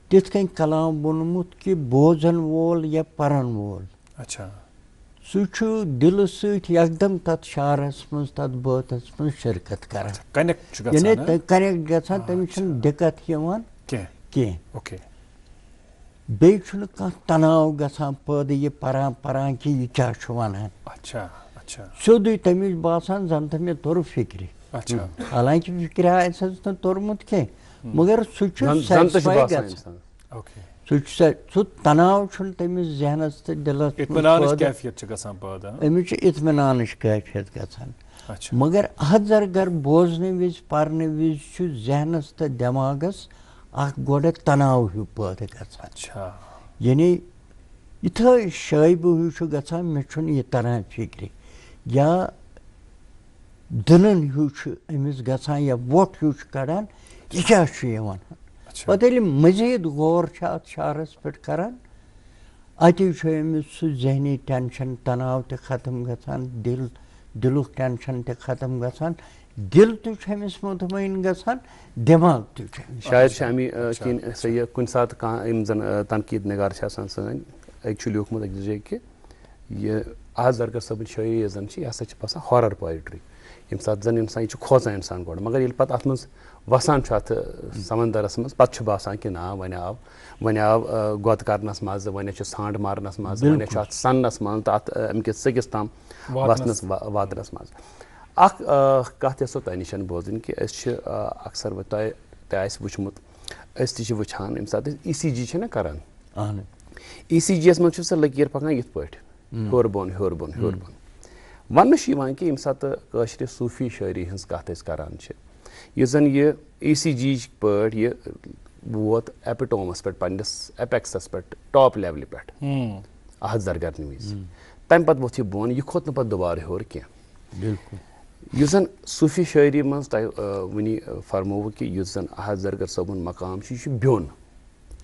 تِتھ کٔنۍ کلام ووٚنمُت کہِ بوزن وول یا پرن وول سُہ چھُ دِلہٕ سۭتۍ یکدم تتھ شعرس منٛز تتھ بٲتس منٛز شرکت کران یعنی کنیکٹ گژھان تٔمِس چھنہٕ دِقت یِوان کینٛہہ بیٚیہِ چھُنہٕ کانٛہہ تناو گژھان پٲدٕ یہِ پران کہِ یہِ کیٛاہ چھُ وَنان سیوٚدُے تٔمِس باسان زَن تہٕ مےٚ توٚر فِکرِ حالانٛکہِ فِکرِ آسٮ۪س نہٕ توٚرمُت کینٛہہ مگر سُہ چھُ سیٹِسفاے گژھان سُہ تناو چھُنہٕ تٔمِس ذہنس تہٕ دِلس أمِس چھِ اطمینانٕچ کیفیت گژھان مگر اَتھ زرگر بوزنہٕ وِزِ پرنہٕ وِزِ چھُ ذہنس تہٕ دٮ۪ماغس اکھ گۄڈٕ تناو ہیوٗ پٲدٕ گژھان یعنی یِتھٲے شٲیبہٕ ہیوٗ چھُ گژھان مےٚ چھُنہٕ یہِ تران فِکرِ یا دٕنن ہیوٗ چھُ أمِس گژھان یا وۄٹھ ہیوٗ چھُ کڑان یہِ کیٛاہ چھُ یہِ وَنان پتہٕ ییٚلہِ مٔزیٖد غور چھِ اتھ شعرس پٮ۪ٹھ کران اتی چھُ أمِس سُہ ذہنی ٹٮ۪نشن تناو تہِ ختم گژھان دِلُک ٹٮ۪نشن تہِ ختم گژھان دِل تہِ چھُ أمِس مطمعین گژھان دٮ۪ماغ تہِ چھُ شاید چھِ امی کِنۍ سا یہِ کُنہِ ساتہٕ کانٛہہ یِم زن تنقیٖد نِگار چھِ آسان سٲنۍ أکۍ چھُ لیوٗکھمُت أکِس جایہِ کہِ یہِ احد زرگر صٲبٕنۍ شٲعری یۄس زن چھِ یہِ ہسا چھِ باسان ہارر پویٹری ییٚمہِ ساتہٕ زن اِنسان یہِ چھُ کھوژان اِنسان گۄڈٕ مگر ییٚلہِ پتہٕ اتھ منٛز وسان چھُ اتھ سمندرس منٛز پتہٕ چھُ باسان کہِ نا وۄنۍ آو گۄد کرنس مزٕ وۄنۍ چھُ ژھانٛڈ مارنس منٛز وۄنۍ چھُ اتھ سننس منٛز تہٕ اتھ امہِ کِس سٔکِس تام وسنس واتنس منٛز اکھ کتھ یۄس تۄہہِ نِش بوزٕنۍ کہِ أسۍ چھِ اکثر تۄہہِ تہِ آسہِ وٕچھمُت أسۍ تہِ چھِ وٕچھان ییٚمہِ ساتہٕ أسۍ ای سی جی چھِنہ کران ای سی جی یس منٛز چھِ سۄ لٔکیٖر پکان یِتھ پٲٹھۍ ہیوٚر بۄن ہیوٚر بۄن ہیوٚر بۄن وننہٕ چھُ یِوان کہِ ییٚمہِ ساتہٕ کٲشرِ صوٗفی شٲعری ہٕنٛز کتھ أسۍ کران چھِ یُس زن یہِ ای سی جی یِچ پٲٹھۍ یہِ ووت ایپِٹومس پٮ۪ٹھ پننِس ایپیکسس پٮ۪ٹھ ٹاپ لیولہِ پٮ۪ٹھ احد زرگرنہِ وِزِ تمہِ پتہٕ ووٚتھ یہِ بۄن یہِ کھوٚت نہٕ پتہٕ دُبارٕ ہیوٚر کینٛہہ یُس زن صوٗفی شٲعری منٛز تۄہہِ وٕنی فرمووُ کہِ یُس زن احد زرگر صٲبُن مقام چھُ یہِ چھُ بیوٚن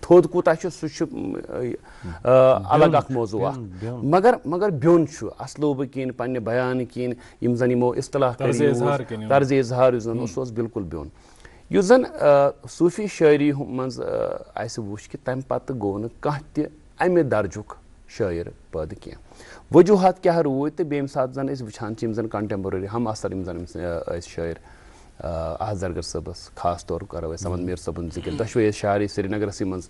تھوٚد کوٗتاہ چھُ سُہ چھُ الگ اکھ موضوٗع اکھ مگر بیوٚن چھُ اسلوبہٕ کِنۍ پننہِ بیانہٕ کِنۍ یِم زن یِمو اصطلاح کٔرۍ طرزِ اظہار یُس زن اوس سُہ اوس بالکُل بیوٚن یُس زن صوٗفی شٲعری منٛز اسہِ وُچھ کہِ تمہِ پتہٕ گوٚو نہٕ کانٛہہ تہِ امہِ درجُک شٲعر پٲدٕ کینٛہہ وجوٗہات کیٛاہ روٗدۍ تہٕ بیٚیہِ ییٚمہِ ساتہٕ زن أسۍ وٕچھان چھِ یِم زن کنٹمپرری ہم اثر یِم زن ٲسۍ شٲعر احد زرگر صٲبس خاص طور کرو أسۍ سمد میٖر صٲبُن ذِکر دۄشوے ٲسۍ شاعری سرینگرسٕے منٛز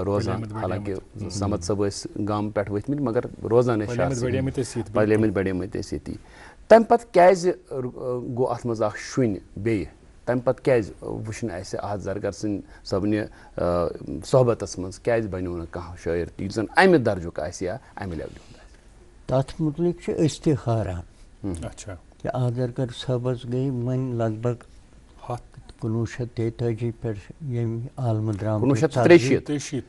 روزان حالانکہِ سمد صٲب ٲسۍ گامہٕ پٮ۪ٹھ ؤتھۍ مٕتۍ مگر روزان ٲسۍ پلیمٕتۍ بڑیمٕتۍ ٲسۍ ییٚتی تمہِ پتہٕ کیازِ گوٚو اتھ منٛز اکھ شُنۍ بیٚیہِ تمہِ پتہٕ کیازِ وٕچھ نہٕ اسہِ احد زرگر سٕنٛدِ صٲبنہِ صحبتس منٛز کیازِ بنیو نہٕ کانٛہہ شٲعر یُس زن امہِ درجُک آسہِ یا امہِ لیولہِ ہُنٛد آسہِ تتھ مُتعلق چھِ أسۍ تہِ حٲران کہِ احد زرگر صٲبس گٔے وۄنۍ لگ بگ 1933 پٮ۪ٹھ ییٚمہِ عالمہٕ درٛامُت 1933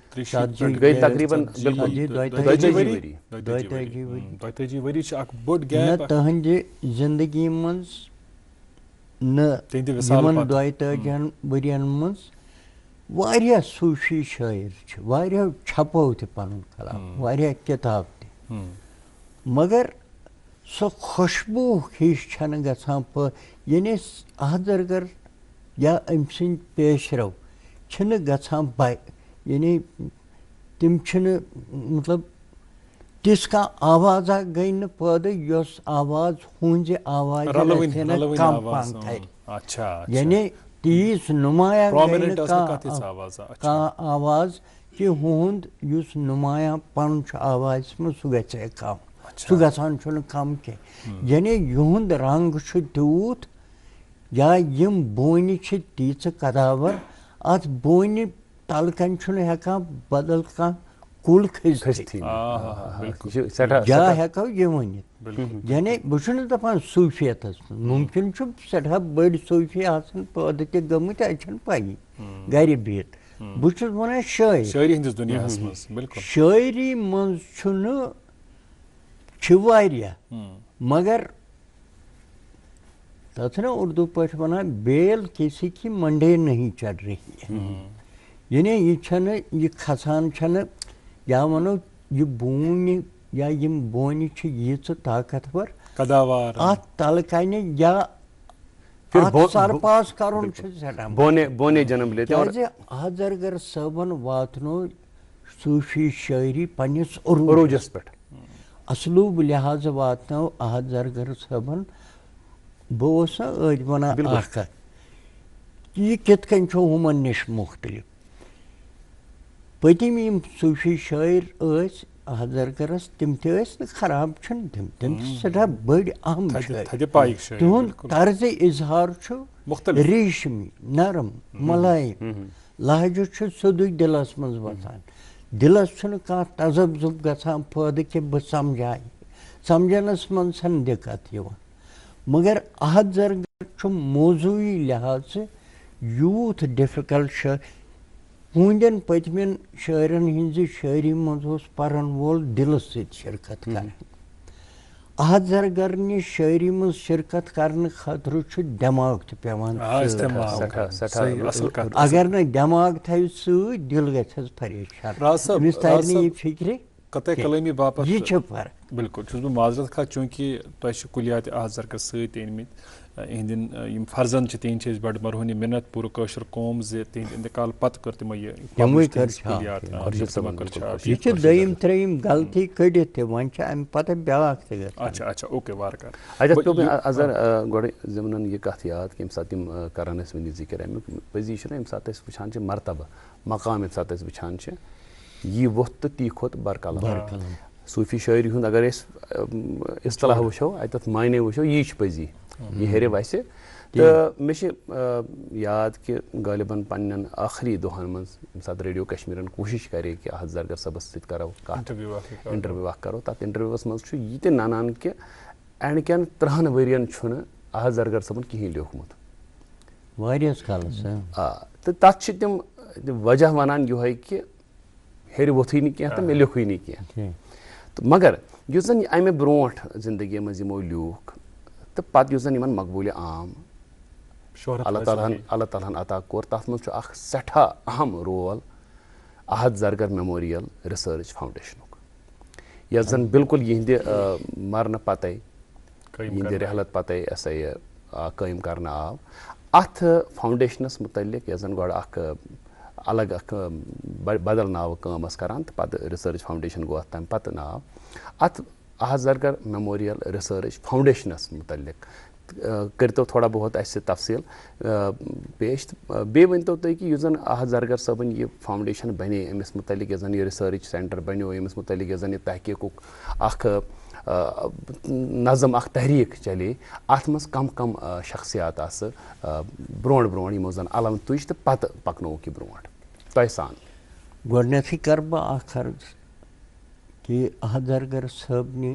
تٕہنٛدِ زندگی منٛز نہٕ یِمن 42 ؤرین منٛز واریاہ صوٗفی شٲعر چھِ واریاہو چھپو تہِ پنُن کلام واریاہ کِتاب تہِ مگر سۄ خوشبوٗ ہِش چھنہٕ گژھان یعنی احد زرگر یا أمۍ سٕنٛدۍ پیش رو چھِنہٕ گژھان یعنی تِم چھِنہٕ مطلب تِژھ کانٛہہ آوازا گٔے نہٕ پٲدٕ یۄس آواز ہُہنٛزِ آوازِ کم پہم کرِ یعنی تیٖژ نُمایاں گٔے نہٕ کانٛہہ آواز کہِ ہُہُنٛد یُس نُمایاں پن چھُ آوازِ منٛز سُہ گژھِ ہے کم سُہ گژھان چھُنہٕ کم کینٛہہ یعنی یِہُنٛد رنٛگ چھُ تیوٗت یا یِم بونہِ چھِ تیٖژٕ قداوَر اتھ بونہِ تلہٕ کنۍ چھُنہٕ ہٮ۪کان بدل کانٛہہ کُل کھٔسِتھ یا ہٮ۪کو یہِ ؤنِتھ یعنی بہٕ چھُس نہٕ دپان صوٗفیتس منٛز مُمکِن چھُ سٮ۪ٹھاہ بٔڑۍ صوٗفی آسان پٲدٕ تہِ گٔمٕتۍ اَسہِ چھنہٕ پَیی گرِ بِہِتھ بہٕ چھُس ونان شٲعری منٛز چھِ واریاہ مگر تتھ چھِنہ اردوٗ پٲٹھۍ ونان بیل کسی کی منڈے نہیں چڑھ رہی ہے یعنی یہِ چھنہٕ یہِ کھسان چھنہٕ یا ونو یہِ بوٗنہِ یا یِم بونہِ چھِ ییٖژٕ طاقتور اتھ تلہٕ کنہِ یا سرپاس کرُن چھُ سٮ۪ٹھاہ کیازِ احد زرگر صٲبن واتنو صوٗفی شٲعری پننِس عروٗجس پٮ۪ٹھ اسلوٗب لحاظہٕ واتنو احد زرگر صٲبن بہٕ اوسُس نہ ٲدۍ ونان اکھ کتھ یہِ کِتھ کٔنۍ چھُ ہُمن نِش مُختلف پٔتِم یِم صوٗفی شٲعر ٲسۍ احد زرگرس تِم تہِ ٲسۍ نہٕ خراب چھِنہٕ تِم چھِ سٮ۪ٹھاہ بٔڑۍ اہم شٲعر تِہُنٛد طرزِ اظہار چھُ ریٖشمی نرم ملایِم لہجہٕ چھُ سیوٚدُے دِلس منٛز وسان دِلس چھُنہٕ کانٛہہ تذبذب گژھان پٲدٕ کہِ بہٕ سمجھایہِ سمجھنس منٛز چھنہٕ دِقت یِوان مگر احد زرگر چھُ موضوٗعی لحاظہٕ یوٗت ڈِفِکلٹ شٲعر ہُہنٛدٮ۪ن پٔتمٮ۪ن شٲعرن ہٕنٛزِ شٲعری منٛز اوس پرن وول دِلہٕ سۭتۍ شرکت کران احد زرگرنہِ شٲعری منٛز شرکت کرنہٕ خٲطرٕ چھُ دٮ۪ماغ تہِ پیٚوان اگر نہٕ دٮ۪ماغ تھاوِ سۭتۍ دِل گژھٮ۪س پریشان أمِس ترِ نہٕ یہِ فِکرِ قطع کلٲمی باپتھ یہِ چھِ فرق بالکل چھُس بہٕ معذرت خواہ چوٗنٛکہِ تۄہہِ چھِ کُلیات احد زرگر سۭتۍ أنۍمٕتۍ یِہنٛدٮ۪ن یِم فرزند چھِ تِہنٛدۍ چھِ أسۍ بڑٕ مرہونی مِنت پوٗرٕ کٲشُر قوم زِ تِہنٛدِ انتقال پتہٕ کٔر تِمو یہِ چھِ دوٚیِم ترٛیٚیِم غلطی کٔڑِتھ تہِ وۄنۍ چھِ امہِ پتہٕ بیٛاکھ تہِ گژھان اچھا اچھا اوکے وارٕ کارٕ اچھا پیوٚو مےٚ اظہر گۄڈٕ زِمنن یہِ کتھ یاد کہِ ییٚمہِ ساتہٕ تِم کران ٲسۍ وٕنی ذِکر امیُک پٔزی چھُنہ ییٚمہِ ساتہٕ أسۍ وٕچھان چھِ مرتبہٕ مقام ییٚمہِ ساتہٕ أسۍ وٕچھان چھِ یی ووٚتھ تہٕ تی کھوٚت برقلم صوٗفی شٲعری ہُنٛد اگر أسۍ اصطلاح وٕچھو اتٮ۪تھ معنے وٕچھو یی چھُ پٔزی یہِ ہیٚرِ وسہِ تہٕ مےٚ چھِ یاد کہِ غٲلبن پننٮ۪ن ٲخری دۄہن منٛز ییٚمہِ ساتہٕ ریڈیو کشمیٖرن کوٗشش کرے کہِ احد زرگر صٲبس سۭتۍ کرو کتھ انٹرویو اکھ کرو تتھ انٹرویوس منٛز چھُ یہِ تہِ ننان کہِ اینڈ کٮ۪ن 30 ؤرین چھُنہٕ احد زرگر صٲبن کِہینۍ لیوٗکھمُت واریاہس کالس تہٕ تتھ چھِ تِم وجہ ونان یِہوے کہِ ہیٚرِ ووٚتھُے نہٕ کینٛہہ تہٕ مےٚ لیوٚکھُے نہٕ کینٛہہ تہٕ مگر یُس زن امہِ برونٛٹھ زندگی منٛز یِمو لیوٗکھ تہٕ پتہٕ یُس زن یِمن مقبوٗلہِ عام اللہ تعالیٰ ہن عطا کوٚر تتھ منٛز چھُ اکھ سٮ۪ٹھاہ اہم رول احد زرگر میموریل رِسٲرٕچ فاوُنڈیشنُک یۄس زن بالکل یِہنٛدِ مرنہٕ پتے یِہنٛدِ رحلت پتے یہِ ہسا یہِ قٲیِم کرنہٕ آو اتھ فاوُنڈیشنس مُتعلق یۄس زن گۄڈٕ اکھ الگ اکھ بدل ناوٕ کٲم ٲس کران تہٕ پتہٕ رِسٲرٕچ فاوُنڈیشن گوٚو اتھ تمہِ پتہٕ ناو اتھ احد زرگر میموریل رِسٲرٕچ فاوُنڈیشنس مُتعلق کٔرتو تھوڑا بہت اسہِ تفصیٖل پیش تہٕ بیٚیہِ ؤنۍتو تُہۍ کہِ یُس زن احد زرگر صٲبٕنۍ یہِ فاوُنڈیشن بنے أمِس مُتعلق یۄس زن یہِ رِسٲرٕچ سینٹر بنیو ییٚمِس مُتعلق یۄس زن یہِ تحقیٖقُک اکھ نظم اکھ تحریٖک چلے اتھ منٛز کم کم شخصیات آسہٕ برونٛٹھ برونٛٹھ یِمو زن علم تُج تہٕ پتہٕ پکنووُکھ یہِ برونٛٹھ تۄہہِ سان گۄڈنیٚتھٕے کرٕ بہٕ اکھ عرض کہِ احد زرگر صٲبنہِ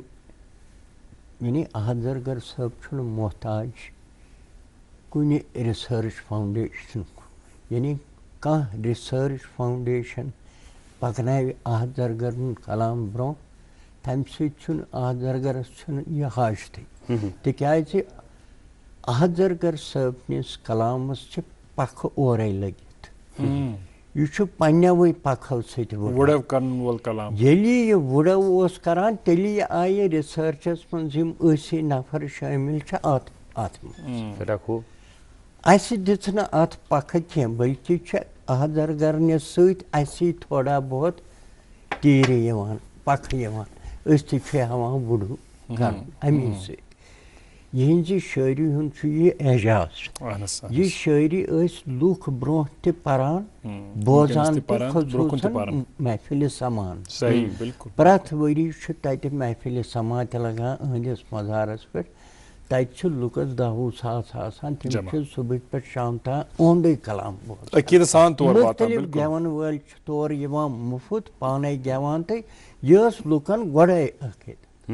یعنی احد زرگر صٲب چھُنہٕ محتاج کُنہِ رِسٲرٕچ فاوُنڈیشنُک یعنی کانٛہہ رِسٲرٕچ فاوُنڈیشن پکناوِ احد زرگر ہُنٛد کلام برونٛہہ تمہِ سۭتۍ چھُنہٕ احد زرگرس چھُنہٕ یہِ حاجتٕے تِکیٛازِ احد زرگر صٲبنِس کلامس چھِ پکھٕ اورے لٔگِتھ یہِ چھُ پننٮ۪وٕے پکھو سۭتۍ ییٚلہِ یہِ وُڈو اوس کران تیٚلہِ آیہِ رِسٲرچس منٛز یِم ٲسی نفر شٲمِل چھِ اتھ منٛز اسہِ دِژ نہٕ اتھ پکھٕ کینٛہہ بٔلکہِ چھِ احد زرگرنہِ سۭتۍ اسی تھوڑا بہت تیٖرِ یِوان پکھٕ یِوان أسۍ تہِ چھِ ہٮ۪وان وُڈو کرُن امی سۭتۍ یِہنٛزِ شٲعری ہُنٛد چھُ یہِ اعجاز یہِ شٲعری ٲسۍ لُکھ برونٛہہ تہِ پران بوزان تہِ خصوٗصن محفلہِ سمان پرٛٮ۪تھ ؤری چھُ تتہِ محفلہِ سما تہِ لگان أہنٛدِس مزارس پٮ۪ٹھ تتہِ چھِ لُکس 10-وُہ ساس آسان تِم چھِ صبحٕکۍ پٮ۪ٹھ شام تام اونٛدُے کلام بوزان مُختٔلِف گٮ۪ون وٲلۍ چھِ تور یِوان مُفت پانے گٮ۪وان تہٕ یہِ ٲس لُکن گۄڈے عقیدت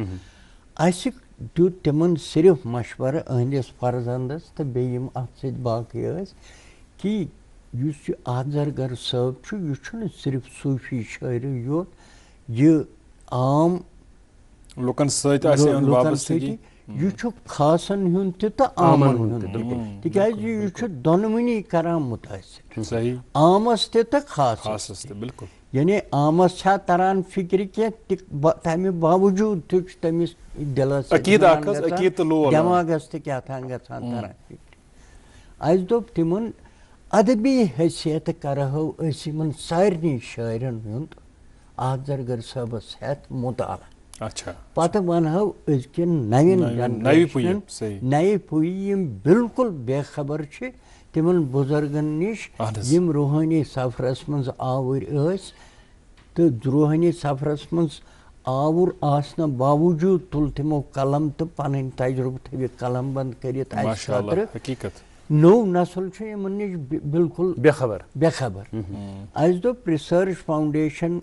اسہِ دیُت تِمن صرف مشورٕ أہنٛدِس فرزندس تہٕ بیٚیہِ یِم اتھ سۭتۍ باقٕے ٲسۍ کہِ یُس یہِ احد زرگر صٲب چھُ یہِ چھُنہٕ صرف صوٗفی شٲعری یوت یہِ عام لُکن سۭتی یہِ چھُ خاصن ہُنٛد تہِ تہٕ عامن ہُنٛد تہِ تِکیٛازِ یہِ چھُ دۄنوٕنی کران مُتٲثر عامس تہِ تہٕ خاصس تہِ یعنی عامس چھا تران فکرِ کینٛہہ تمہِ باوجوٗد تہِ چھُ تٔمِس دِلس دٮ۪ماغس تہِ کیٛاتھام گژھان تران فکرِ اسہِ دوٚپ تِمن ادبی حیثیت کرہو أسۍ یِمن سارنٕے شٲعرن ہُنٛد احد زرگر صٲبس ہٮ۪تھ مُطالعہ پتہٕ ونہو أزکٮ۪ن نَیہِ پُیہِ یِم بالکُل بے خبر چھِ تِمن بُزرگن نِش یِم روحٲنی سفرس منٛز آوٕرۍ ٲسۍ تو روحانی سفرس من آور آسنا باوجود تل تمو قلم تو پن تجربہ تھو قلم بند کرت حقیقت نو نسل یمن نش بالکل بے خبر اس دوپ ریسرچ فاؤنڈیشن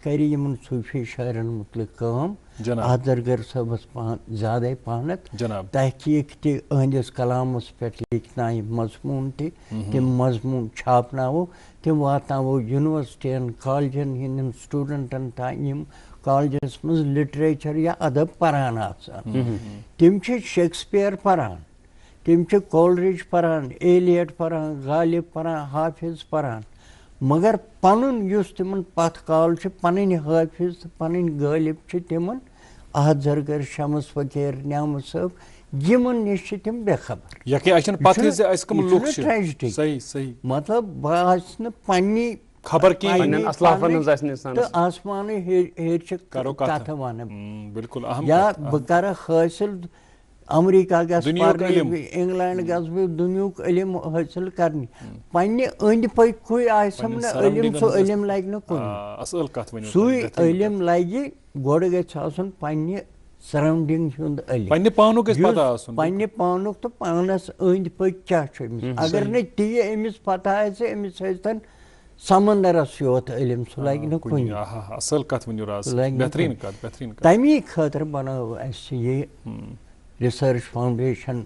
کر صوفی شاعرن متعلق کام اتھ درگر صٲبس زیادہ پہنت تحقیق تہ اہندس کلامس پہ لکھنائیں مضمون تم مضمون چھاپنو تم واتنو یونیورسٹین کالجن ہند سٹوڈنٹن تام کالجس مز لٹریچر یا ادب پران آسان تم شیکسپیئر پران تم کولرج پران ایلیٹ پران غالب پران حافظ پران مگر پنن یس تمن پتھ کال پن حافظ تو پن غالب تمن احد زرگر شمس فقیر نعمت صٲب یمن نش تم بے خبر ٹریجڈی مطلب بہت پنہ خبر آسمان کت ون یا بہ کر حاصل امریکہ گھس انگلینڈ گھس بہ دنیک علم حاصل کرنے پنہ اند پکے آسم نا علم سہ علم لگہ نا کن سوئی علم لگہ گوڑ گژھِ آسُن پنہ سراؤنڈنگ ہند علم پنہ پانک تو پانس اند پک کیا اگر نا تی امس پتہ آسہ امس ٲسۍتن سمندرس یوت علم سہ لگہ نا کن تمی خاطر بنو اس یہ ریسرچ فاؤنڈیشن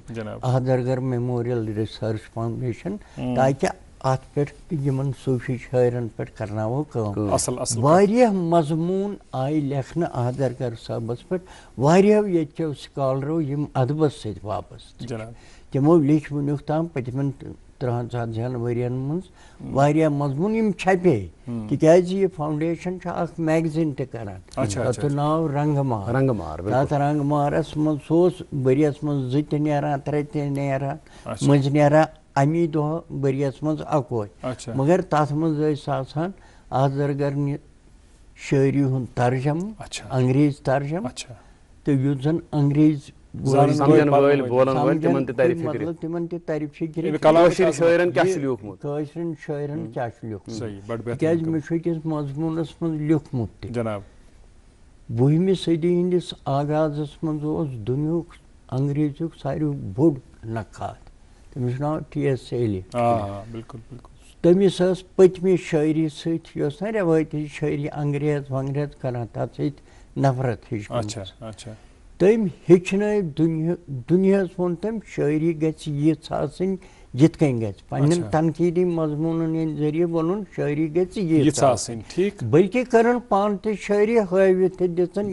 احد زرگر میموریل ریسرچ فاؤنڈیشن تاکہ ات پہ صوفی شاعرن پہ کرناو کام واریاہ مضمون آئی لکھنہ احد زرگر صاحبس پہ واریاہو یتچو سکالرو یم ادبس ست وابستہ تمو لکھ ونیک تام پتمن 3-4 ورین مز واریاہ مضمون یم چھپے تکیاز یہ فاؤنڈیشن اخ میگزین تہ کران تتھ ناو رنگمار تر رنگمارس من سوس بریس من 2 تہ نیران 3 تہ نیران مز نیران امی دہ بریس من 1 مگر تتھ مز آسان احد زرگر شاعری ہند ترجمہ انگریز ترجمہ تو یس زن انگریز مطلب تمن تہ تعریف فکر شاعرن کیا لیوکھمت تکیاز مے أکس مضمونس من لیوکھمت جناب 20ویں صدی ہندس آغازس من دنیک انگریزک ساروی بوڑ نقاد تمس ناو T.S. ایلی تمس پتمہ شاعری ست یس نا روایتی شاعری انگریز ونگریز کران تتھ ست نفرت ہش تم ہچن دنیاس ون تم شاعری گژھِ یژھ آسٕنۍ یِتھ کٔنۍ گژھِ پننٮ۪ن تنقیٖدی مضموٗنن ہٕنٛدۍ ذٔریعہٕ ووٚنُن شاعری گژھِ یژھ آسٕنۍ ٹھیک بلکہ کرن پان تہِ شاعری ہٲوِتھ تہِ دِژن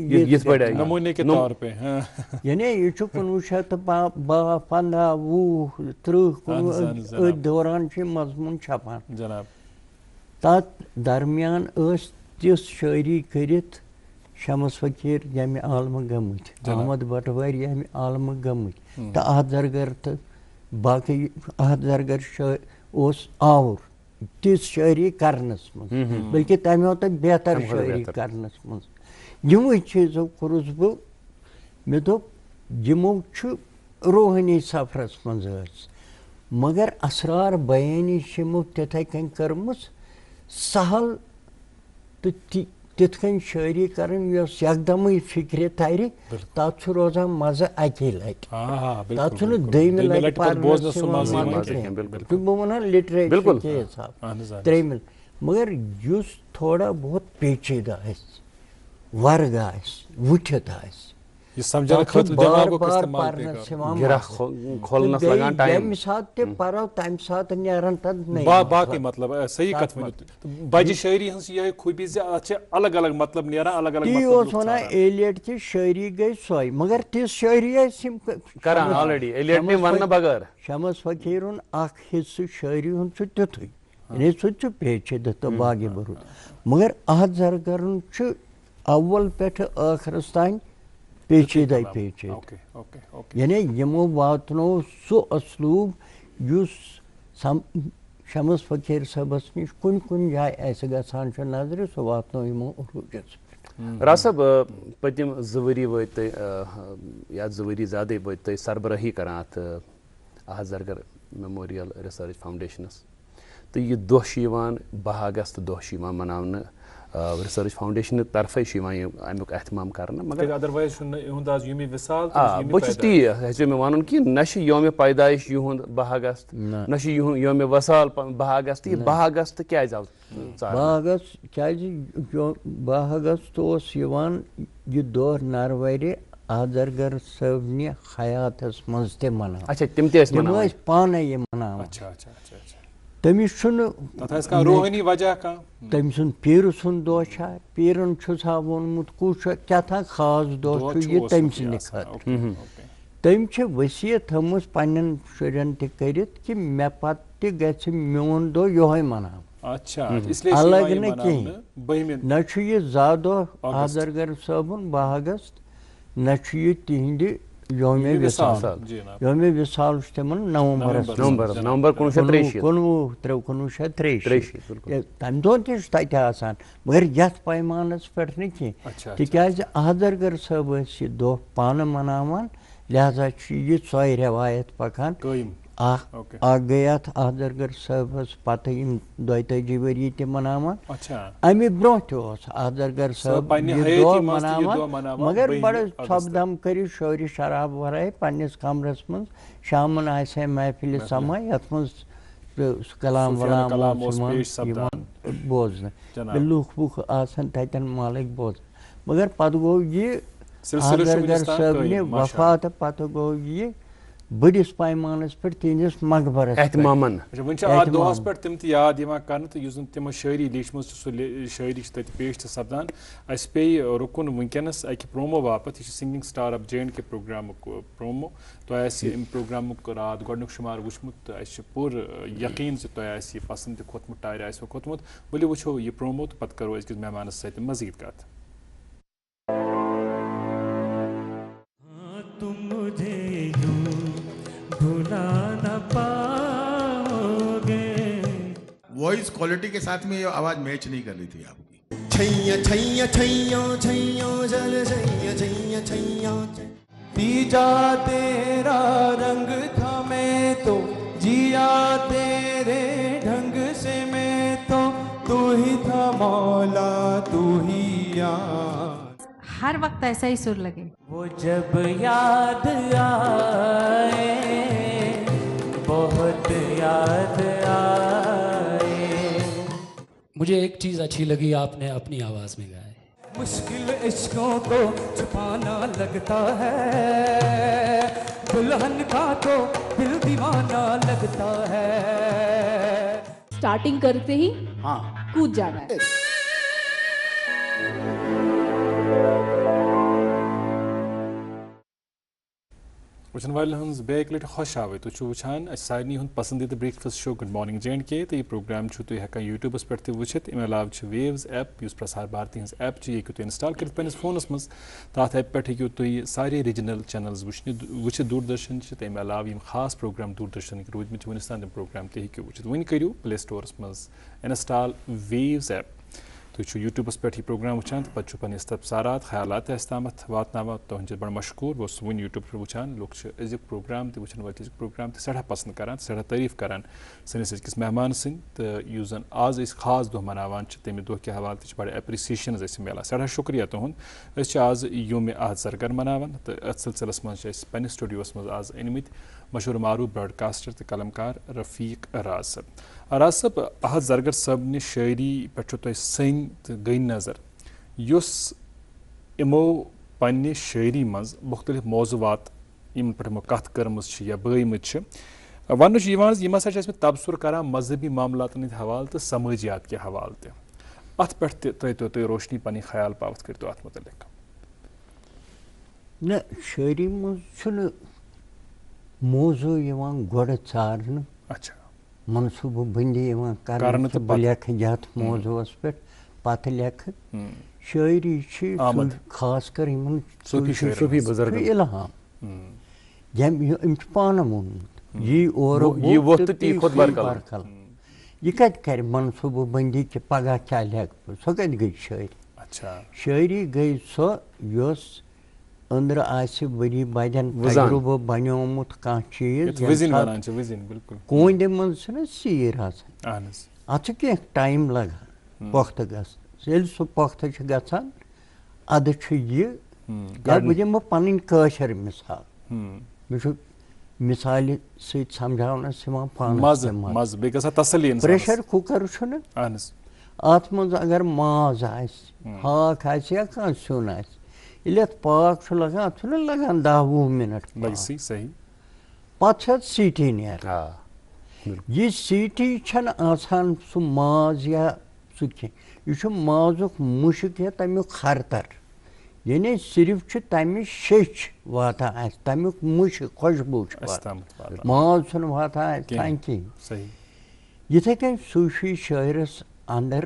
یعنی یہ چھُ 1912 15 20 30 أتھۍ دوران چھُ مضموٗن چھپان تتھ درمیان ٲس تِژھ شاعری کٔرِتھ شمس فقیر یمہ عالمہ گمت احمد بٹواری یمہ عالمہ گمت تو احد زرگر تو باقی احد زرگر اس آور تیس شاعری کرنس من بلکہ تمہ تک بہتر شاعری کرنس من یمو چیزو کورس بہ مے دوپ یمو روحانی سفرس من مگر اسرار بیانی یمو تتھے کن کرمس سہل تو تتھ کن شاعری کرن یس یکدم فکر تر تک روزان مزہ اکی لٹ تک دم لٹ بہ ونہا لٹریچر کے حساب 3 مگر اس تھوڑا بہت پیچیدہ ورگ وٹھت یمہ سات تہ پرو تمہ سات نیران تتھ باقی مطلب صحیح کت بجہ شاعری ہنس یہ خوبی زِ اتھ الگ الگ مطلب نیران الگ الگ تی اوس ونان ایلیٹ تہ شاعری گئی سوے مگر تِژھ شاعری کران آلریڈی ایلیٹ نے وننہ بغیر شمس فقیرن اکھ حصہ شاعری ہند تیُتھُے یعنی سہ پیچیدہ تو باغ برود مگر احد زرگرن اول پٮ۪ٹھٕ ٲخرس تام پیچیدہ یعنی یمو واتنو سہ اسلوب یس شمس فقیر صٲبس نش کن جائے ایسے گژھان نظر سہ واتنو یمو عروجس پہ راز صٲب پتم 2 ؤری وٲتۍ یا 2 ؤری زیادے وٲتۍ تُہۍ سربرٲہی کران اتھ احد زرگر میموریل ریسرچ فاؤنڈیشنس تو یہ دۄہ چھُ یِوان 12 اگست دۄہ چھُ یِوان مناونہٕ ریسرچ فاؤنڈیشن طرفے امیک اہتمام کرنا مگر بہت چھُس تی ہیٚژیو مےٚ وَنُن کہِ نہ چھِ یومہِ پیدٲیش یِہُنٛد 12 اگست نہ چھِ یومہِ وصال 12 اگست یہِ 12 اگست کیٛازِ آو 12 اگست کیٛازِ 12 اگست اوس یِوان یہِ دۄہ نروَرِ آذرگر صٲبنہِ حیاتَس منٛز تہِ مَناونہٕ. اچھا تِم تہِ ٲسۍ ٲسۍ پانَے یہِ مَناوان. تٔمِس چھُنہٕ تٔمۍ سُنٛد پیٖرٕ سُنٛد دۄہ چھا پیٖرَن چھُس ہا ووٚنمُت کُس چھُ کیٛاہ تھام خاص دۄہ چھُ یہِ تٔمۍ سٕنٛدِ خٲطرٕ. تٔمۍ چھِ ؤصیت تھٲومٕژ پنٛنٮ۪ن شُرٮ۪ن تہِ کٔرِتھ کہِ مےٚ پَتہٕ تہِ گژھِ میون دۄہ یِہوٚے مَناوُن الگ نہٕ کِہیٖنۍ. نہ چھُ یہِ زا دۄہ آذرگر صٲبُن 12 اگست نہ چھُ یہِ تِہنٛدِ یومہِ وِصال. یومہِ وِصال چھُ تِمن نومبرس 1923. تَمہِ دۄہ تہِ چھُ تَتہِ آسان مگر یتھ پیمانس پٮ۪ٹھ نہٕ کینٛہہ تِکیٛازِ آذرگر صٲب ٲسۍ یہِ دۄہ پانہٕ مَناوان لہذا چھُ یہِ سۄے رٮ۪وایت پکان. اکھ گٔے اتھ آذرگر صٲبس پتہٕ یِم 42 ؤری تہِ مَناوان. امہِ برونٛہہ تہِ اوس آذرگر صٲب یہِ دۄہ مَناوان مگر بڑٕ ژھۄپہٕ دم کٔرِتھ شورِ شراب ورٲے پننِس کمرس منٛز شامن آسہِ ہے محفلہِ سما یتھ منٛز سُہ کلام ولام اوس یِوان بوزنہٕ لُکھ وُکھ آسان تتٮ۪ن مالٕکۍ بوزان مگر پتہٕ گوٚو یہِ آذرگر صٲبنہِ وفات پتہٕ گوٚو یہِ بٔڑِس پیمانس پٮ۪ٹھ تِہنٛدِس مقبرس احتمامن. وۄنۍ چھِ اتھ دۄہس پٮ۪ٹھ تِم تہِ یاد یِوان کرنہٕ تہٕ یُس زن تِمو شٲعری لیٖچھمٕژ چھِ سُہ شٲعری چھِ تتہِ پیش تہِ سپدان. اسہِ پیٚیہِ رُکُن وٕنکیٚنس اکہِ پرومو باپتھ. یہِ چھُ سِنگِنگ سٹار آف JNK پروگرامُک پرومو. تۄہہِ آسہِ امہِ پروگرامُک راتھ گۄڈنیُک شُمار وٕچھمُت تہٕ اسہِ چھُ پوٗرٕ یقیٖن زِ تۄہہِ آسہِ یہِ پسنٛد تہِ کھوٚتمُت ٹارِ آسِوٕ کھوٚتمُت. ؤلِو وٕچھو یہِ پرومو تہٕ پتہٕ کرو أزکِس مہمانس سۭتۍ مزیٖد کتھ. وائس کوالٹی کے ساتھ میں یہ آواز میچ نہیں کر رہی تھی آپ کی. چھیاں چھیاں چھیاں چھیاں جل چھیاں چھیاں چھیاں تیجا تیرا رنگ تھا میں تو جیا تیرے ڈھنگ سے میں تو ہی تھا مولا تو ہی یار. ہر وقت ایسا ہی سر لگے. وہ جب یاد آئے بہت یاد آئے. مجھے ایک چیز اچھی لگی آپ نے اپنی آواز میں گایا. مشکل عشقوں کو چھپانا لگتا ہے دلہن کا تو دل دیوانہ لگتا ہے. اسٹارٹنگ کرتے ہی کود جانا ہے. وچھن والٮ۪ن ہٕنٛز بیٚیہِ اکہِ لٹہِ خۄش آوٕے. تُہۍ چھِو وٕچھان اَسہِ سارنٕے ہُنٛد پسندیٖدٕ برٛیکفاسٹ شو گُڈ مارنِنٛگ JNK تہٕ یہِ پروگرام چھُو تُہۍ ہٮ۪کان یوٗٹیوٗبس پٮ۪ٹھ تہِ وٕچھِتھ. اَمہِ علاوٕ چھِ ویوٕز ایپ یُس پرسار بھارتی ہٕنٛز ایپ چھِ یہِ ہیٚکِو تُہۍ انسٹال کٔرِتھ پنٛنِس فونس منٛز. تَتھ ایپہِ پٮ۪ٹھ ہیٚکِو تُہۍ سارے ریجنل چینلز وٕچھِتھ دوٗردرشن چھِ تہٕ اَمہِ علاوٕ یِم خاص پروگرام دوٗردرشنٕکۍ روٗدۍمٕتۍ چھِ وُنیُک تام تِم پروگرام تہِ ہیٚکِو وٕچھِتھ. وۄنۍ کٔرِو پلے سٹورس منٛز انسٹال ویوٕز ایپ. تُہۍ چھِو یوٗٹیوٗبس پٮ۪ٹھ یہِ پروگرام وٕچھان تہٕ پتہٕ چھُ پنٕنۍ استفسارات خیالات اَسہِ تامَتھ واتناوان. تُہُنٛد چھِ بڑٕ مشکوٗر. بہٕ اوسُس وٕنہِ یوٗٹیوٗب پٮ۪ٹھ وٕچھان لُکھ چھِ أزیُک پروگرام تہِ وٕچھن وٲلۍ أزیُک پروگرام تہِ سٮ۪ٹھاہ پسنٛد کران تہٕ سٮ۪ٹھاہ تعریٖف کران سٲنِس أزکِس مہمان سٕنٛدۍ. تہٕ یُس زن آز أسۍ خاص دۄہ مناوان چھِ تَمہِ دۄہ کہِ حوالہٕ تہِ چھِ بڑٕ ایپرِسیشن حظ اَسہِ مِلان. سٮ۪ٹھاہ شُکریہ تُہُنٛد. أسۍ چھِ آز یومہِ آذرگر مناوان تہٕ أتھۍ سلسلس منٛز چھِ اَسہِ پنٛنِس سٹوڈیوس منٛز آز أنۍمٕتۍ مشہوٗر معروٗف براڈکاسٹر تہٕ قلمکار رفیٖق راز صٲب. راز صٲب آذرگر صٲبنہِ شٲعری پٮ۪ٹھ چھُو تۄہہِ سٔنۍ تہٕ گٔے نظر یُس یِمو پنٛنہِ شٲعری منٛز مُختلِف موضوٗعات یِمن پٮ۪ٹھ یِمو کتھ کٔرمٕژ چھِ یا بٲیمٕتۍ چھِ. وننہٕ چھُ یِوان زِ یِم ہسا چھِ ٲسۍمٕتۍ تبصُرٕ کران مذہبی معاملاتن ہٕنٛدۍ حوالہٕ تہٕ سمٲجیات کہِ حوالہٕ تہِ. اتھ پٮ۪ٹھ تہِ ترٲیتو تُہۍ روشنی پنٕنۍ خیال پاوتھ کٔرتو اتھ متعلق. نہ شٲعری منٛز چھُنہٕ موضوٗع یِوان گۄڈٕ ژارنہٕ. اچھا. منصوٗبہٕ بٔنٛدی یِوان کرنہٕ تہٕ بہٕ لیکھٕ یتھ موضوٗعس پٮ۪ٹھ پتہٕ لیکھٕ. شٲعری چھِ خاص کر یِمن اِلہام أمۍ چھُ پانہٕ ووٚنمُت یی اورٕ برکل. یہِ کتہِ کرِ منصوٗبہٕ بٔنٛدی کہِ پگاہ کیٛاہ لیکھٕ بہٕ. سۄ کتہِ گٔے شٲعری. شٲعری گٔے سۄ یۄس أنٛدرٕ آسہِ ؤری بَدٮ۪ن تجرُبہٕ بنیومُت کانٛہہ چیٖز. کوٗنٛدِ منٛز چھِنہ سیٖر آسان. اتھ چھُ کینٛہہ ٹایم لگان پۄختہٕ گژھنہٕ. ییٚلہِ سُہ پۄختہٕ چھُ گژھان اَدٕ چھُ یہِ یا بہٕ دِمہٕ پَنٕنۍ کٲشِر مِثال مےٚ چھُ مِثالہِ سۭتۍ سَمجھاونَس یِوان پانَس پرٛیشَر کُکَر چھُنہٕ اَتھ منٛز اگر ماز آسہِ ہاکھ آسہِ یا کانٛہہ سیُن آسہِ ییٚلہِ اَتھ پاکھ چھُ لَگان اَتھ چھُنہ لَگان 10-20 مِنَٹ پَتہٕ چھِ اَتھ سیٖٹی نیران یہِ سیٖٹی چھَنہٕ آسان سُہ ماز یا سُہ کینٛہہ یہِ چھُ مازُک مُشُک یا تَمیُک خرتر یعنی صرف چھُ تَمہِ شیٚچھ واتان اَسہِ تَمیُک مُشُک خۄشبوٗ چھُ واتان ماز چھُنہٕ واتان اَسہِ تانۍ کِہیٖنۍ یِتھَے کٔنۍ صوٗفی شٲعرَس اَندَر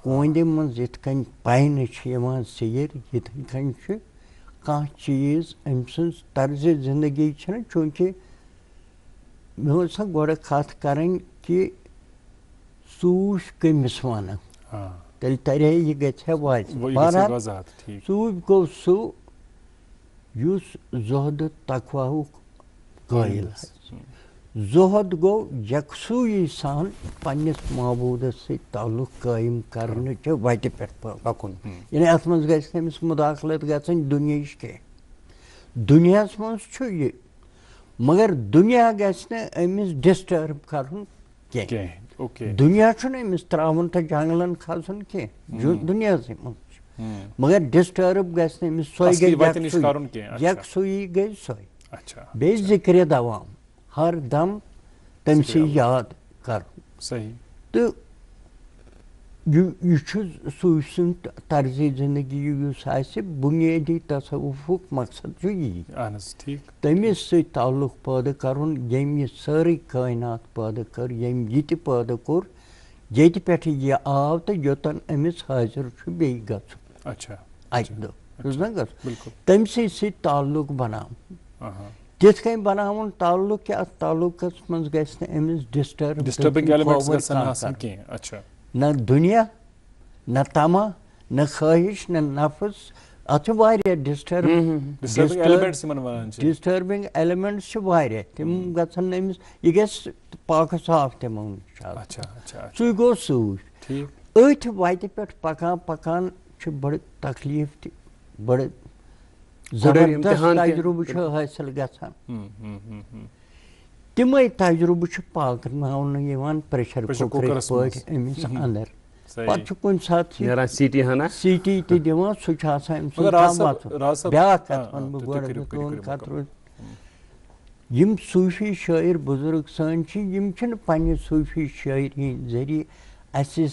کوندِ منٛز یِتھ کٔنۍ پاینہٕ چھِ یِوان سیر یِتھَے کٔنۍ چھُ کانٛہہ چیٖز أمۍ سٕنٛز طرزِ زندگی چھِنہٕ چوٗنٛکہِ مےٚ ٲس سا گۄڈٕ کَتھ کَرٕنۍ کہِ صوٗفۍ کٔمِس وَنان تیٚلہِ تَرِ ہے یہِ گژھِ ہا واضح بہرحال صوٗفۍ گوٚو سُہ یُس زۄہدٕ تقواہُک قٲیِل آسہِ زۄہد گوٚو یکسوٗیی سان پنٛنِس معبوٗدَس سۭتۍ تعلُق قٲیِم کَرنٕچہِ وَتہِ پٮ۪ٹھ پَکُن یعنی اَتھ منٛز گژھِ نہٕ أمِس مُداخلت گژھٕنۍ دُنیہِچ کینٛہہ دُنیاہَس منٛز چھُ یہِ مگر دُنیا گژھِ نہٕ أمِس ڈِسٹٲرٕب کَرُن کینٛہہ دُنیا چھُنہٕ أمِس ترٛاوُن تہٕ جنٛگلَن کھسُن کینٛہہ دُنیاہسٕے منٛز چھُ مگر ڈِسٹٲرٕب گژھِ نہٕ أمِس سۄے گٔے یکسوٗیی گٔے سۄے بیٚیہِ ذِکرِ دوام ہر دم تٔمسٕے یاد کَرُن تہٕ یہِ چھُ صوٗفۍ سُنٛد طرزِ زندگی یُس آسہِ بُنیٲدی تصوُفُک مقصد چھُ یی تٔمِس سۭتۍ تعلُق پٲدٕ کَرُن ییٚمۍ یہِ سٲرٕے کٲینات پٲدٕ کٔر ییٚمۍ یہِ تہِ پٲدٕ کوٚر ییٚتہِ پٮ۪ٹھٕ یہِ آو تہٕ یوٚتَن أمِس حٲضِر چھُ بیٚیہِ گژھُن اَکہِ دۄہ چھُس نہ گژھُن تٔمسٕے سۭتۍ تعلُق بَناوُن تِتھ کٔنۍ بَناوُن تعلُق کہِ اَتھ تعلُقَس منٛز گژھِ نہٕ أمِس ڈِسٹٲرٕب نہ دُنیا نہ تما نہ خٲہِش نہ نفٕس اَتھ چھِ واریاہ ڈِسٹٲربِنٛگ ایلِمٮ۪نٛٹٕس چھِ واریاہ تِم گژھن نہٕ أمِس یہِ گژھِ پاکہٕ صاف تِمو نِش سُے گوٚو صوٗفۍ أتھۍ وَتہِ پٮ۪ٹھ پَکان پَکان چھِ بَڑٕ تکلیٖف تہِ بَڑٕ زبردست تجرُبہٕ چھُ حٲصِل گژھان تِمے تجرُبہٕ چھِ پاکناونہٕ یِوان پریشر کُکرٕکۍ پٲٹھۍ أمِس اَندر پَتہٕ چھُ کُنہِ ساتہٕ سیٖٹی تہِ دِوان سُہ چھُ آسان أمۍ سُنٛد بیٛاکھ کَتھ وَنہٕ بہٕ گۄڈٕ تُہُنٛد خٲطرٕ یِم صوٗفی شٲعر بُزرٕگ سٲنۍ چھِ یِم چھِنہٕ پنٛنہِ صوٗفی شٲعری ہِنٛدۍ ذٔریعہِ اَسہِ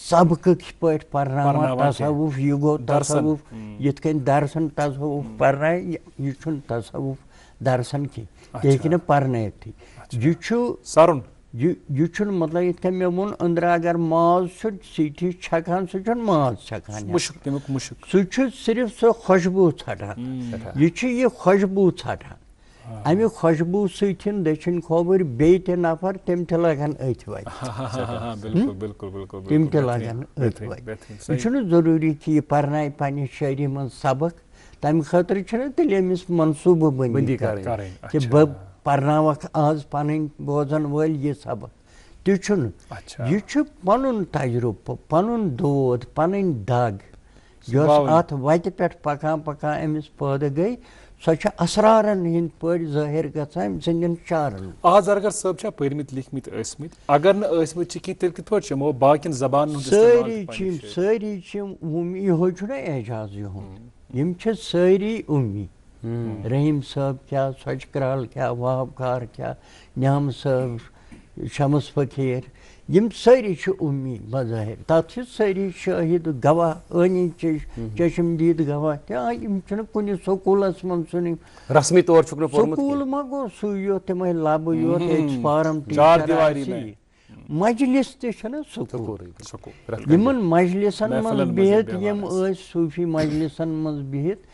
سبقٕکۍ پٲٹھۍ پَرناوان تصوُف یہِ گوٚو تصوُف یِتھ کٔنۍ درسن تصوُف پَرنایہِ یہِ چھُنہٕ تصوُف درسن کینٛہہ یہِ ہیٚکہِ نہٕ پَرنٲیتھٕے یہِ چھُنہٕ مطلب یِتھ کٔنۍ مےٚ ووٚن أنٛدرٕ اگر ماز چھُ سیٖٹی چھکان سُہ چھُنہٕ ماز چھکان سُہ چھُ صرف سۄ خۄشبوٗ ژھٹان یہِ چھُ یہِ خۄشبوٗ ژھٹان اَمہِ خۄشبوٗ سۭتۍ دٔچھِنۍ کھووٕرۍ بیٚیہِ تہِ نفر تِم تہِ لگن أتھۍ وَتہِ تِم تہِ لگن أتھۍ وَتہِ یہِ چھُنہٕ ضروٗری کہِ یہِ پَرنایہِ پنٛنہِ شٲعری منٛز سبق تَمہِ خٲطرٕ چھِنہٕ تیٚلہِ أمِس منصوٗبہٕ بٔنٛدی کَرٕنۍ کہِ بہٕ پَرناوَکھ آز پَنٕنۍ بوزَن وٲلۍ یہِ سبق تہِ چھُنہٕ یہِ چھُ پَنُن تجرُبہٕ پَنُن دود پَنٕنۍ دگ یۄس اَتھ وَتہِ پٮ۪ٹھ پَکان پَکان أمِس پٲدٕ گٔے سۄ چھِ اَسرارَن ہِنٛدۍ پٲٹھۍ ظٲہِر گژھان أمۍ سٕنٛدٮ۪ن شعرَن سٲری چھِ یِہوے چھُنہ اعجاز یِہُنٛد یِم چھِ سٲری اُمی رحیٖم صٲب کیٛاہ سۄچہِ کرٛال کیٛاہ وہاب کار کیٛاہ نعمہٕ صٲب شمس فقیٖر یِم سٲری چھِ اُمی بظٲہِر تَتھ چھِ سٲری شٲہِد گواہ عٲنی چشم دیٖد گواہ تہِ یِم چھِنہٕ کُنہِ سکوٗلَس منٛز ژھٕنٕنۍ سکوٗل ما گوٚو سُے یوت تِمے لَبہٕ یوت ییٚتہِ فارم مجلِس تہِ چھُنہ سکوٗل یِمن مجلِسن منٛز بِہِتھ یِم ٲسۍ صوٗفی مجلِسن منٛز بِہِتھ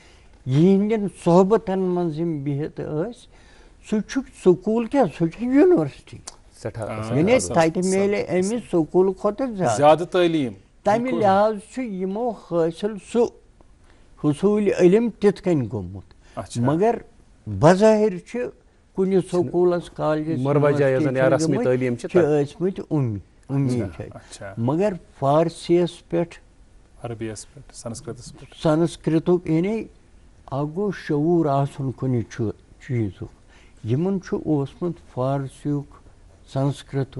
یِہنٛدٮ۪ن صحبتن منٛز یِم بِہِتھ ٲسۍ سُہ چھُ سکوٗل کیٛاہ سُہ چھُ یونیورسٹی یعنی تَتہِ میلہِ أمِس سکوٗل کھۄتہٕ زیادٕ تعلیٖم تَمہِ لحاظ چھُ یِمو حٲصِل سُہ حصوٗلہِ علم تِتھ کٔنۍ گوٚمُت مگر بظٲہِر چھِ کُنہِ سکوٗلس کالجس چھِ ٲسۍمٕتۍ اُمی چھِ مگر فارسیَس پٮ۪ٹھ عربی سنسکرت سنسکرت یعنی اگو شعور آسن کن چیز یمن اوسمت فارسی سنسکرت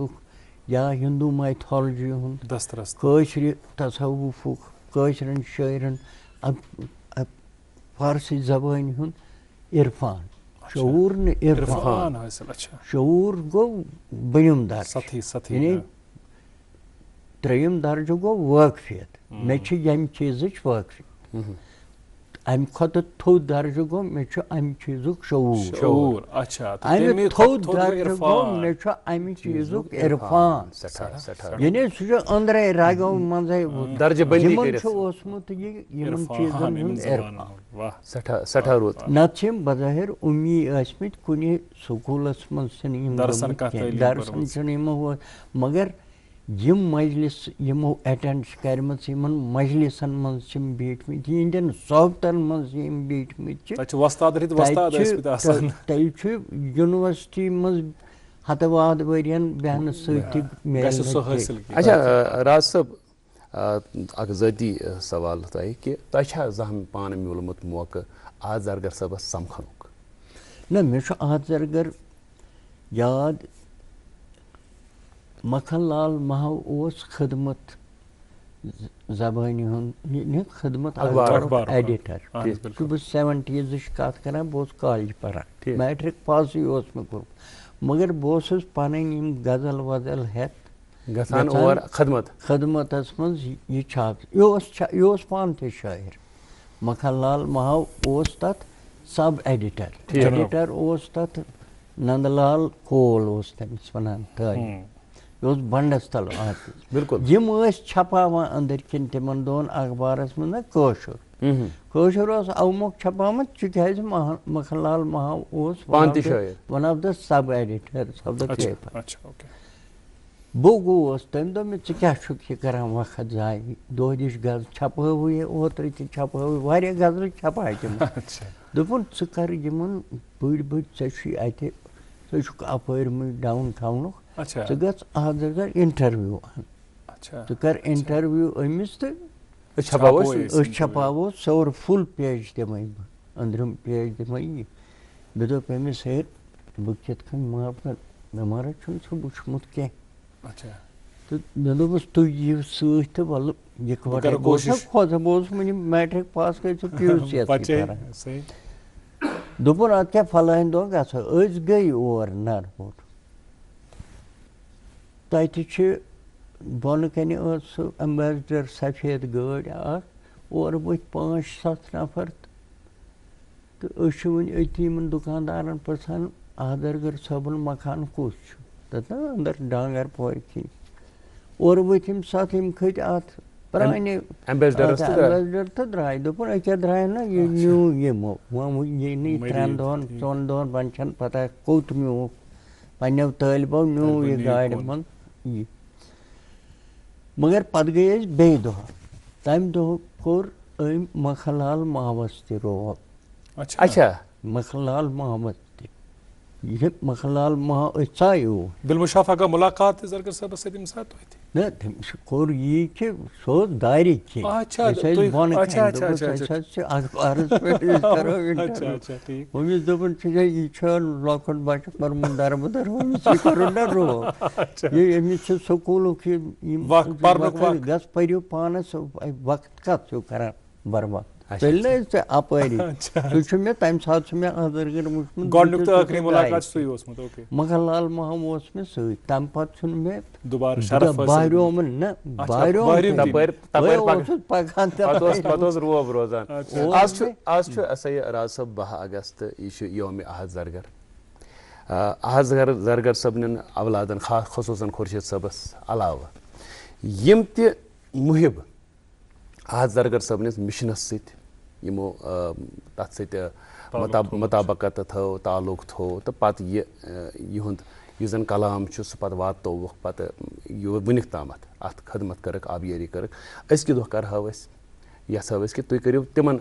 یا ہندو میتھالجی ہند قشر تصوف قشرن شاعرن فارسی زبان ہند عرفان شعور عرفان شعور گو بنیم درجہ یعنی تریم درجہ گو واقفیت مے یم چیزچ واقفیت ام کھت تھوٚد درجہ گو مے ام چیزک شعور ام تھوٚد درجہ گو مے ام چیزک عرفان یعنی سہ أندرے رگو منزے درجہ بندی اوسمت یمن چیزن ہند عرفان نت بظاہر امی ٲسمٕتۍ کُنہِ سکوٗلس منٛز درسن چھنہٕ مگر یم مجلس یمو اٹینڈ کرمژ یمن مجلسن منٛز چھِ بیٖٹھمٕتۍ یِہنٛدٮ۪ن صحبتن منٛز یِم بیٖٹھمٕتۍ چھِ تیٚلہِ چھُ یونیورسٹی منٛز ہتہٕ واد ؤرین بیٚہنہٕ سۭتۍ اچھا راز صٲب اکھ ذٲتی سوال تۄہہِ کہِ تۄہہِ چھا زانٛہہ پانہٕ میوٗلمُت موقعہٕ آز زرگر صٲبس سمکھنُک؟ نہ مےٚ چھُ آز زرگر یاد مکھن لال محو اوس خدمت زبانہِ ہُنٛد خدمت ایڈیٹر چھُس بہٕ 70s کتھ کران بہٕ اوسُس کالج پران میٹرک پاسٕے اوس مےٚ کوٚرمُت مگر بہٕ اوسُس پنٕنۍ یِم غزل وزل ہٮ۪تھ گژھان اور خدمتس منٛز یہِ چھاپ یہِ اوس پانہٕ تہِ شٲعر مکھن لال محو اوس تتھ سب ایڈیٹر اوس تتھ نند لال کول اوس تٔمِس ونان تٲلیٖم یہ اوس بنڈس تل آفس بالکل یم ٲسۍ چھپاوان أنٛدٕرۍ کِنۍ تِمن دۄہن اخبارس منٛز نا کٲشُر اوس او مۄکھ چھپاومُت تِکیازِ مکھن لال محو اوس one of the sub editors of the paper بہٕ گوس تمہِ دۄہ مےٚ ژٕ کیٛاہ چھُکھ یہِ کران وقت ضایع دۄہ دِش غزل چھپٲوٕے اوترٕ تہِ چھپٲوٕے واریاہ غزلہٕ چھپایہِ تِمو دوٚپُن ژٕ کر یِمن بٔڑۍ بٔڑۍ ژےٚ چھُے اتہِ ژٕ چھُکھ اپٲرۍ مٕے ڈاوُن ٹاونُک ژٕ گژھ آز کر انٹرویو ان ژٕ کر انٹرویو أمِس تہٕ أسۍ چھپاوو سورٕ فُل پیج دِمے بہٕ أنٛدرِم پیج دِمے یہِ مےٚ دوٚپ أمِس ہے بہٕ کِتھ کٔنۍ ماپن مےٚ مہراز چھُنہٕ سُہ وٕچھمُت کینٛہہ تہٕ مےٚ دوٚپُس تُہۍ یِیِو سۭتۍ تہٕ وَلہٕ یِکوَٹَے بہٕ اوسُس وٕنہِ میٹرِک پاس کٔرِتھ سُہ PUC کران دوٚپُن اَدٕ کیٛاہ فلٲنۍ دۄہ گژھو أسۍ گٔے اور نرپوٹ تتہِ چھِ بۄنہٕ کنہِ ٲس سُہ ایمبیسڈر سفید گٲڑۍ اکھ اورٕ ؤتھۍ 5-7 نفر تہٕ أسۍ چھِ وٕنہِ أتی یِمن دُکاندارن پرژھان زرگر صٲبُن مکان کُس چھُ تتھ نا أنٛدر ڈانگر پورِ کِنۍ اورٕ ؤتھۍ یِم 7 یِم کھٔتۍ اتھ پرانہِ ایمبیسڈر تہٕ درٛاے دوٚپُن أکیٛاہ درٛاے نہ یہِ نیوٗ یِمو وۄنۍ یہِ نہٕ 3 دۄہن 4 دۄہن وۄنۍ چھنہٕ پتہ کوٚت نیوٗکھ پننیو طٲلبو نیوٗ یہِ گاڑِ منٛز یہِ مگر پتہٕ گٔے أسۍ بیٚیہِ دۄہ تمہِ دۄہ کوٚر أمۍ مکھن لال محوس تہِ روب اچھا مکھن لال محمد تہِ یہِ مکھن لال محو أسۍ ژایو بالمشافہ گٔے مُلاقات زرگر صٲبس سۭتۍ ییٚمہِ ساتہٕ تۄہہِ تہِ نہ تٔمِس کوٚر یی کہِ سُہ اوس دارِ کِنۍ أسۍ ٲسۍ بۄنہٕ کَنہِ دوٚپُس أسۍ حظ چھِ اخبارس پٮ۪ٹھ أسۍ کرو اِنٹرویو أمِس دوٚپُن ژٕ یہِ چھا لۄکُٹ بچہِ پوٚرمُت دربٕدر أمِس یہِ کوٚرُن نا روب یہِ أمِس چھُ سکوٗلُک یہِ گژھ پٔرِو پانس وقت کتھ چھُو کران برباد تیٚلہِ نہ ٲسۍ ژےٚ اپٲری سُہ چھُ مےٚ تمہِ ساتہٕ چھُ مےٚ أنٛدٕر وٕچھمُت مکھن لال محو اوس مےٚ سۭتۍ تمہِ پتہٕ چھُنہٕ مےٚ بہریومُت نہ روب روزان آز چھُ ہسا یہِ راز صٲب 12 اگست یہِ چھُ یومہِ احد زرگر احد زرگر صٲبنٮ۪ن اولادن خصوٗصن خورشید صٲبس علاوٕ یِم تہِ مُحِب احد زرگر صٲبنِس مِشنس سۭتۍ یِمو تتھ سۭتۍ مطابقت تھٲو تعلق تھوٚو تہٕ پتہٕ یِہُنٛد یُس زن کلام چھُ سُہ پتہٕ واتنووُکھ پتہٕ وٕنیُک تامتھ اتھ خدمت کٔرٕکھ آبیٲری کٔرٕکھ أزکہِ دۄہ کرہو أسۍ یژھو أسۍ کہِ تُہۍ کٔرِو تِمن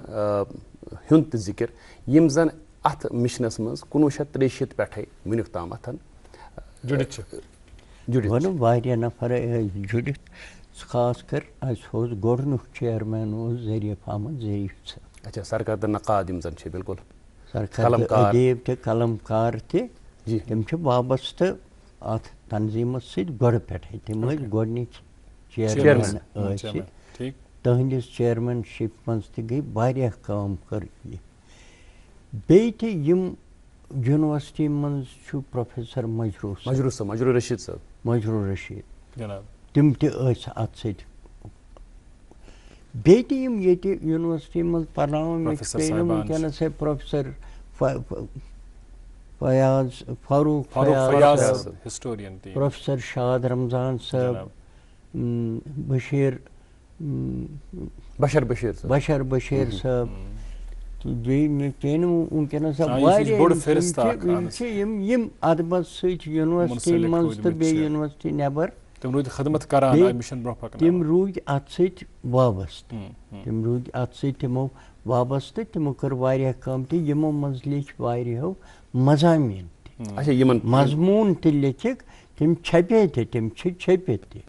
ہُنٛد تہِ ذِکر یِم زن اتھ مِشنس منٛز 1963 پٮ۪ٹھے وٕنیُک تامتھ جُڑِتھ واریاہ نفر ٲسۍ جُڑِتھ خاص کر گۄڈنیُک چیئرمین اوس ظریف احمد ظریف صٲب. اچھا سرکار تہٕ نقاد یِم زَن چھِ بالکل سرکار ادیب تہِ قلمکار تہِ تِم چھِ وابستہٕ اَتھ تنظیٖمس سۭتۍ گۄڈٕ پٮ۪ٹھَے تِم ٲسۍ گۄڈنِچ چیئرمین ٲسۍ تٕہٕنٛدِس چیئرمینشِپ منٛز تہِ گٔے واریاہ کٲم کٔر یہِ. بیٚیہِ تہِ یِم یونیورسٹی منٛز چھُ پروفیسر مجروٗر رشیٖد صٲب مجروٗر رشیٖد تِم تہِ ٲسۍ اَتھ سۭتۍ. بیٚیہِ تہِ یِم ییٚتہِ یونیورسٹی منٛز پرناوان مےٚ چھُ پیٚیہِ نہٕ وٕنکیٚنس پروفیسر فاروق فیاض پروفیسر شاد رمضان صٲب بشر بشیٖر صٲب تہٕ بیٚیہِ مےٚ پیٚیہِ نہٕ وٕنکیٚنس واریاہ یِم ادبس سۭتۍ یونیورسٹی منٛز تہٕ بیٚیہِ یونیورسٹی نٮ۪بر تِم روٗدۍ اَتھ سۭتۍ وابستہٕ تِمو وابستہٕ تِمو کٔر واریاہ کٲم تہِ یِمو منٛز لیکھۍ واریاہو مضامیٖن تہِ مضموٗن تہِ لیکھِکھ تِم چھپے تہِ تِم چھِ چھٔپِتھ تہِ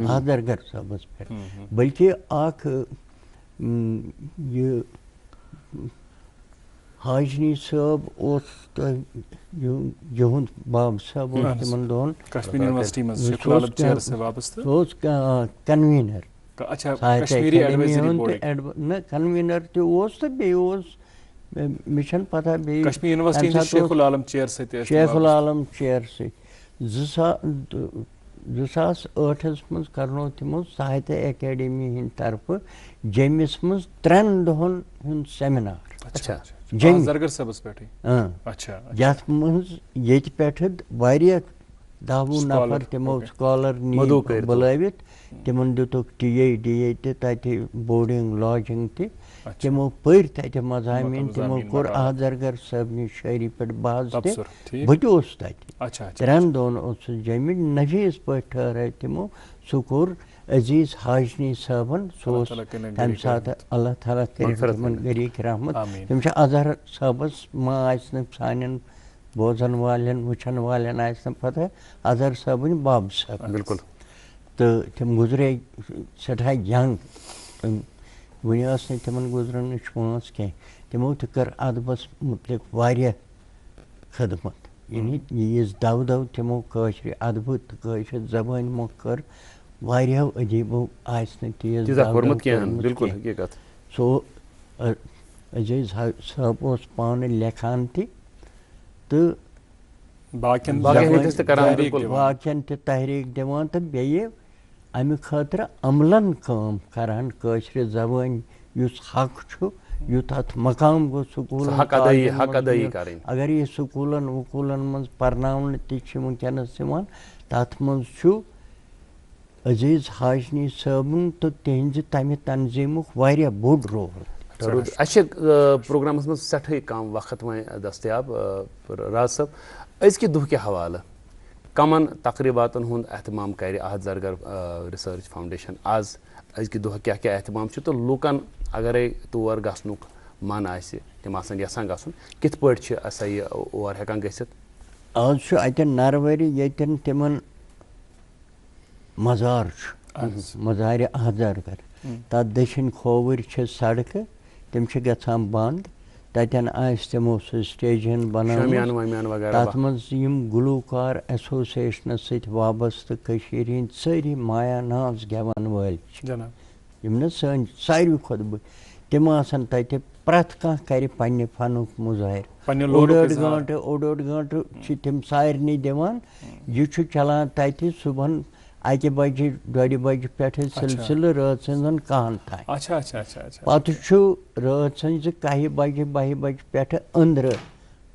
احد درگر صٲبس پٮ۪ٹھ. بٔلکہِ اکھ یہِ حاجنی صٲب اوس یِہُنٛد باب صٲب اوس تِمن دۄہن سُہ اوس کنویٖنر نہ کنویٖنر تہِ اوس تہٕ بیٚیہِ اوس مےٚ چھنہٕ پتہ بیٚیہِ شیخ العالم چیر سۭتۍ 2008 منٛز کرنو تِمو ساہتیہ اکیڈمی ہٕنٛدِ طرفہٕ جیٚمِس منٛز 3 دۄہن ہُنٛد سیمِنار یتھ منٛز ییٚتہِ پٮ۪ٹھٕ واریاہ 10 نفر تِمو سکالر بُلٲوِتھ تِمن دِتُکھ ٹی تہِ تتہِ بورڈنگ لاجِنگ تہِ تِمو پٔرۍ تتہِ مضامیٖن تِمو کوٚر احد درگر صٲبنہِ شٲعری پٮ۪ٹھ بحث تہِ بہٕ تہِ اوسُس تتہِ 3 دۄہن اوسُس جیٚمہِ نفیٖس پٲٹھۍ ٹھہرٲے تِمو سُہ کوٚر عزیٖز حاجنی صٲبن سُہ اوس تمہِ ساتہٕ اللہ تعالیٰ کٔرِنۍ تِمن غریٖق رحمت تِم چھِ اظہر صٲبس ما آسہِ نہٕ سانٮ۪ن بوزن والٮ۪ن وٕچھن والٮ۪ن آسہِ نہٕ پتہ اظہر صٲبٕنۍ باب صٲب بالکل تہٕ تِم گُزرے سٮ۪ٹھاہ ینٛگ وُنہِ ٲس نہٕ تِمن گُزرنٕچ وٲنٛس کینٛہہ تِمو تہِ کٔر ادبس مُتعلق واریاہ خدمت یعنی ییٖژ دو تِمو کٲشرِ ادبہٕ تہٕ کٲشِر زبٲنۍ مۄکھ کٔر واریاہو ادیٖبو آسہِ نہٕ تیٖژ سُہ عزیٖز صٲب اوس پانہٕ لیکھان تہِ تہٕ باقین تہِ تحریٖک دِوان تہٕ بیٚیہِ امہِ خٲطرٕ عملن کٲم کران کٲشرِ زبٲنۍ یُس حق چھُ یُتھ اتھ مقام گوٚژھ سکوٗلن اگر یہِ سکوٗلن وکوٗلن منٛز پرناونہٕ تہِ چھِ وٕنکیٚنس یِوان تتھ منٛز چھُ عزیٖز حاجنی صٲبُن تہٕ تِہنٛزِ تمہِ تنظیٖمُک واریاہ بوٚڑ رول. اَسہِ چھِ پروگرامس منٛز سٮ۪ٹھٕے کم وقت وۄنۍ دٔستِیاب راز صٲب أزکہِ دۄہ کہِ حوالہٕ کمن تقریٖباتن ہُنٛد احتمام کرِ احد درگر رِسٲرٕچ فاوُنڈیشن آز أزکہِ دۄہ کیٛاہ کیٛاہ احتمام چھُ تہٕ لُکن اگرے تور گژھنُک من آسہِ تِم آسن یژھان گژھُن کِتھ پٲٹھۍ چھِ ہسا یہِ اور ہٮ۪کان گٔژھِتھ؟ آز چھُ اتٮ۪ن نروٲری ییٚتٮ۪ن تِمن مزار چھُ مزارِ احد درگر تتھ دٔچھِنۍ کھووٕرۍ چھِ سڑکہٕ تِم چھِ گژھان بنٛد تتٮ۪ن آسہِ تِمو سُہ سٹیجن بنٲومٕژ تتھ منٛز یِم گلوکار ایسوسیشنس سۭتۍ وابستہٕ کٔشیٖرِ ہٕنٛدۍ سٲری مایا ناز گٮ۪ون وٲلۍ چھِ یِم نہٕ سٲنۍ ساروی کھۄتہٕ بٔڑۍ تِم آسن تتہِ پرٛٮ۪تھ کانٛہہ کرِ پننہِ فنُک مُظٲہرٕ اوٚڑ اوٚڑ گٲنٛٹہٕ چھِ تِم سارنٕے دِوان یہِ چھُ چلان تتہِ صُبحن 1 بجہِ 2 بجہِ پٮ۪ٹھٕ سلسلہٕ رٲژ سٕنٛزن 10 تام پتہٕ چھُ رٲژ سٕنٛزِ 1 بجہِ 2 بجہِ پٮ۪ٹھٕ أنٛدرٕ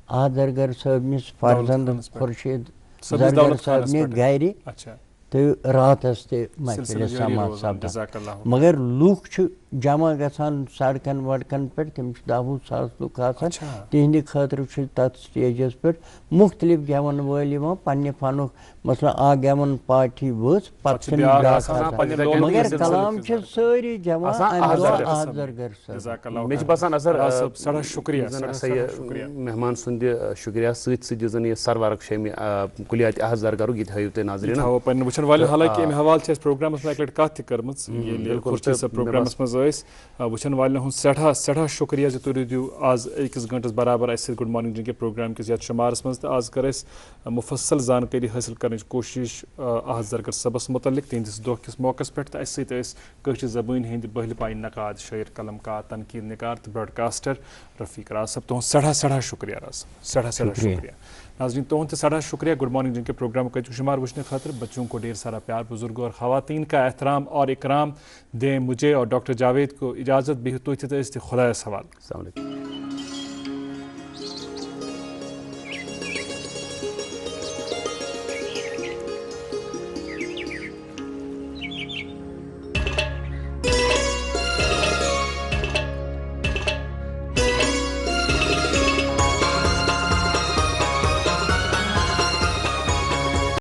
احد درگر صٲبنِس فرزند خورشیٖد درگر صٲبنہِ گرِ تہٕ راتس تہِ محفِلہِ سماعت سپدان مگر لُکھ چھِ جمع گژھان سڑکن وڑکن پہ تم 10-20 ساس لوگ آسان تہندِ خٲطرٕ تتھ سٹیجس پہ مختلف گیون ول پنہ فنک مثلا اکھ گیون پارٹی ؤژھ پتہٕ مگر کلام سٲری جمع احد زرگر صٲب مےٚ چھُ باسان اظہر سٮ۪ٹھاہ شُکریہ مہمان سُنٛد شُکریہ سۭتۍ سۭتۍ یُس زن یہِ سرورق چھُ امہِ کُلیات احد زرگرُک یہِ تھٲیِو تُہۍ نظرِ پنٕنۍ وٕچھن والٮ۪ن حالانکہِ امہِ حوالہٕ چھِ اَسہِ پروگرامس منٛز اَکہِ لٹہِ کتھ تہِ کٔرمٕژ ییٚلہِ خورشیٖد صٲب پروگرامس منٛز ٲسۍ وٕچھن والٮ۪ن ہُنٛد سٮ۪ٹھاہ شُکریہ زِ تُہۍ روٗدِو آز أکِس گٲنٛٹس برابر اَسہِ سۭتۍ گُڈ مارنِنٛگ جے کے پروگرام کِس یتھ شُمارس منٛز تہٕ آز کٔر اَسہِ مُفصل زانکٲری حٲصِل کرنٕچ کوٗشِش احد زرگر صٲبس مُتعلق تِہنٛدِس دۄہ کِس موقعس پٮ۪ٹھ تہٕ اَسہِ سۭتۍ ٲسۍ کٲشِر زبٲنۍ ہٕنٛدۍ بٔہلہِ پایہِ نقاد شٲعر قلمکار تنقیٖد نِگار تہٕ براڈکاسٹر رفیق راز صٲب تُہُنٛد سٮ۪ٹھاہ شُکریہ راز صٲب سٮ۪ٹھاہ شُکریہ ناظریٖن تُہُنٛد تہِ سٮ۪ٹھاہ شُکریہ گُڈ مارنِنٛگ جے کے پروگرام کا شمار وٕچھنے خٲطرٕ بچوں کو ڈھیر سارا پیار بزرگوں اور خواتین کا احترام اور اکرام دیں مجھے اور ڈاکٹر جاوید کو اجازت بِہِو تُہۍ تہِ تہٕ أسۍ تہِ خۄدایس حوالہٕ.